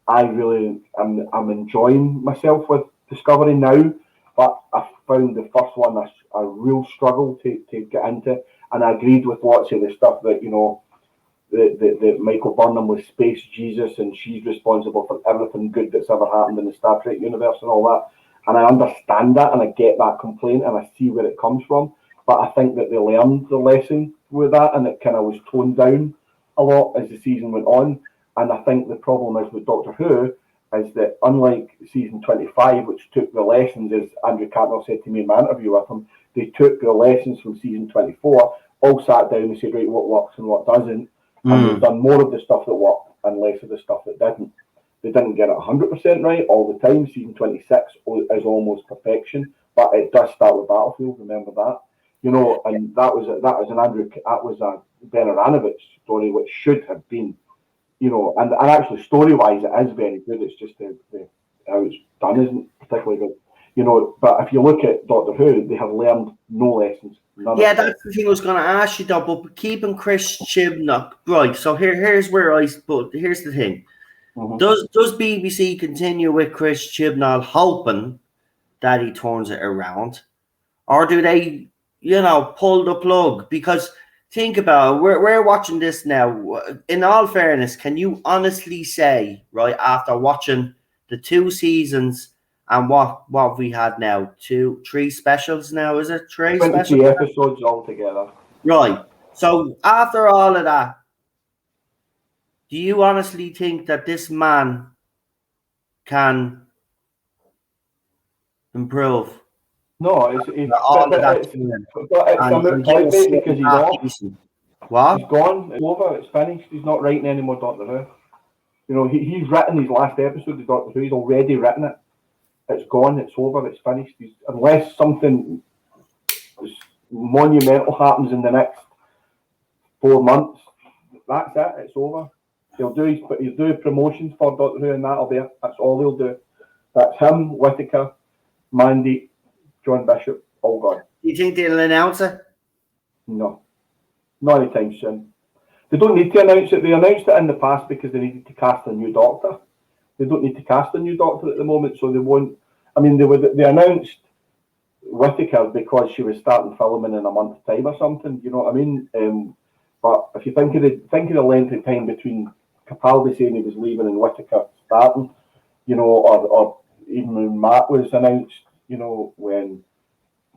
I really I'm enjoying myself with Discovery now, but I found the first one a real struggle to get into, and I agreed with lots of the stuff that that Michael Burnham was Space Jesus, and she's responsible for everything good that's ever happened in the Star Trek universe and all that, and I understand that, and I get that complaint, and I see where it comes from. But I think that they learned the lesson with that, and it kind of was toned down a lot as the season went on. And I think the problem is with Doctor Who is that, unlike season 25, which took the lessons, as Andrew Cartmel said to me in my interview with him, they took the lessons from season 24, all sat down and said, right, what works and what doesn't, and they've done more of the stuff that worked and less of the stuff that didn't. They didn't get it 100% right all the time. Season 26 is almost perfection, but it does start with Battlefield. Remember that, and that was a Ben Aranovich story, which should have been, and actually story-wise, it is very good. It's just the how it's done isn't particularly good. But if you look at Doctor Who, they have learned no lessons. That's the thing I was going to ask you, though. But keeping Chris Chibnall, right? So here's the thing. Mm-hmm. Does BBC continue with Chris Chibnall hoping that he turns it around, or do they, pull the plug? Because think about it, we're watching this now. In all fairness, can you honestly say, right, after watching the 2 seasons and what we had now, 3 specials now, is it 3 specials? Episodes altogether. Right. So after all of that, do you honestly think that this man can improve? No, it's basically because he's off. What? He's gone. It's over. It's finished. He's not writing any more Doctor Who. He's written his last episode of Doctor Who. He's already written it. It's gone. It's over. It's finished. Unless something monumental happens in the next 4 months, that's it. It's over. He'll do promotions for Doctor Who, and that'll be it. That's all he'll do. That's him, Whittaker, Mandy, John Bishop, all gone. Do you think they'll announce it? No, not anytime soon. They don't need to announce it. They announced it in the past because they needed to cast a new Doctor. They don't need to cast a new Doctor at the moment, so they won't. I mean, they announced Whittaker because she was starting filming in a month's time or something. You know what I mean? But if you think of the length of time between Capaldi saying he was leaving and Whittaker starting, or even when Matt was announced, when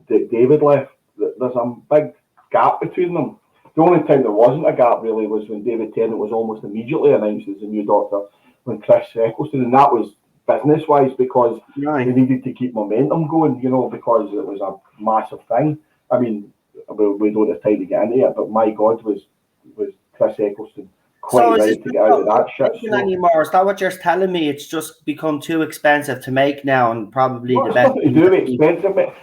David left, there's a big gap between them. The only time there wasn't a gap really was when David Tennant was almost immediately announced as the new Doctor, when Chris Eccleston, and that was business-wise because they needed to keep momentum going, because it was a massive thing. I mean, we don't have time to get into it, but my God, was Chris Eccleston quite right to get out of that shit. Anymore? Is that what you're telling me? It's just become too expensive to make now, and probably the best. Nothing to do with expensive, but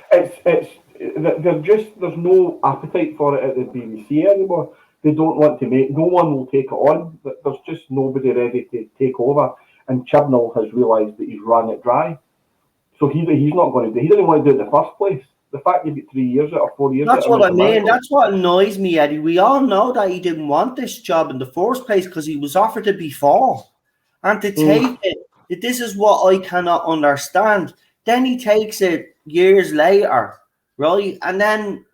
there's no appetite for it at the BBC anymore. They don't want to make. No one will take it on. There's just nobody ready to take over. And Chibnall has realised that he's run it dry, so he's not going to do. He didn't want to do it in the first place. The fact you've got 3 years or 4 years. That's what I mean. That's what annoys me, Eddie. We all know that he didn't want this job in the first place because he was offered it before, and to take it. This is what I cannot understand. Then he takes it years later, right? And then,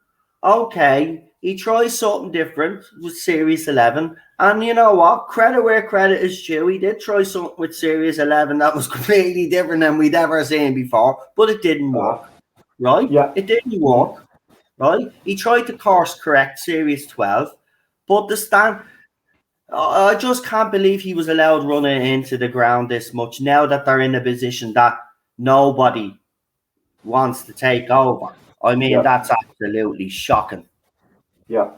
okay, he tries something different with Series 11. And you know what? Credit where credit is due. He did try something with Series 11 that was completely different than we'd ever seen before, but it didn't work, right? Yeah. It didn't work, right? He tried to course correct Series 12, but I just can't believe he was allowed running into the ground this much now that they're in a position that nobody wants to take over. I mean, that's absolutely shocking. Yeah.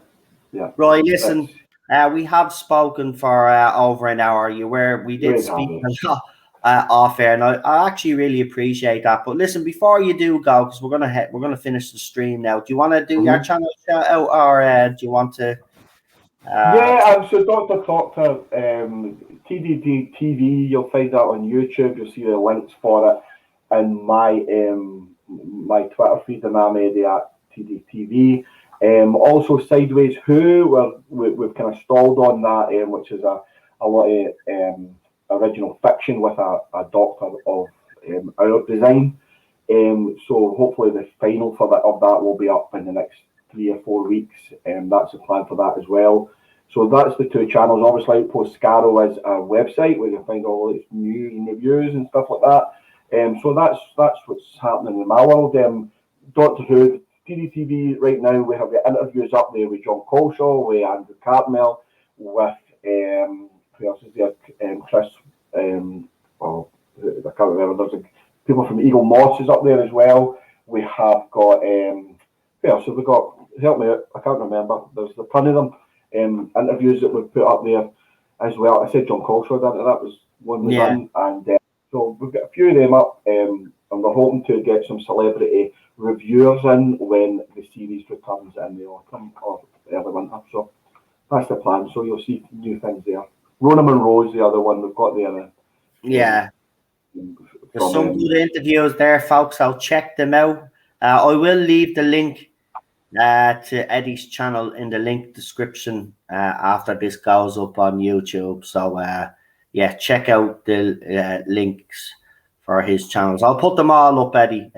Right, listen, we have spoken for over an hour. We did speak off air, and I actually really appreciate that. But listen, before you do go, because we're gonna finish the stream now. Do you want to do your channel shout out, or do you want to? So Dr. Proctor, TDTV, you'll find that on YouTube. You'll see the links for it, and my Twitter feed, and I'm Eddie at TDTV. Also Sideways Who, we've kind of stalled on that, which is a lot of original fiction with a doctor of our design. So hopefully the final of that will be up in the next 3 or 4 weeks. That's the plan for that as well. So that's the 2 channels. Obviously, Outpost Scarrow is a website where you find all its news and reviews and stuff like that. So that's what's happening in my world. Doctor Who, TDTV right now, we have the interviews up there with John Colshaw, with Andrew Cartmel, with who else is there? Chris. I can't remember. There's people from Eagle Moss is up there as well. We have got who else have we got? Help me out. I can't remember. There's a ton of them. Interviews that we've put up there as well. I said John Colshaw, that was one was done, and so we've got a few of them up, and we're hoping to get some celebrity reviewers in when the series returns in the autumn or early winter. So that's the plan. So you'll see new things there. Rona Monroe's the other one we've got there. There's some good interviews there, folks. I'll check them out. I will leave the link to Eddie's channel in the link description after this goes up on YouTube. So yeah, check out the links for his channels. I'll put them all up, Eddie.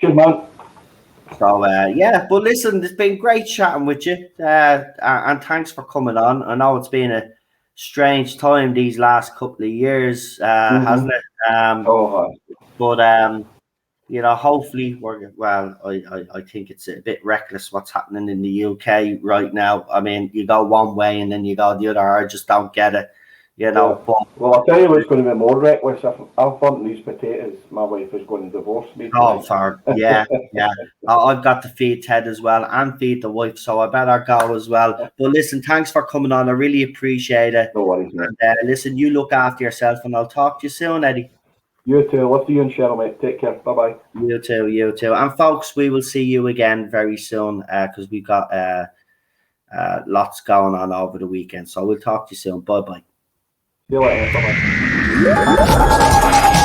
Good man. So yeah, but listen, it's been great chatting with you, and thanks for coming on. I know it's been a strange time these last couple of years, hasn't it? But you know, hopefully I think it's a bit reckless what's happening in the UK right now. I mean, you go one way and then you go the other. I just don't get it, you know. Yeah. But, well, I'll tell you what's going to be more reckless. If I'm burnt these potatoes, my wife is going to divorce me. Yeah. I've got to feed Ted as well and feed the wife, so I better go as well. But listen, thanks for coming on. I really appreciate it. No worries, man. And listen, you look after yourself, and I'll talk to you soon, Eddie. You too. Love to you and Cheryl, mate. Take care. Bye-bye. You too. And folks, we will see you again very soon because we've got lots going on over the weekend. So we'll talk to you soon. Bye-bye. See you later. Bye-bye.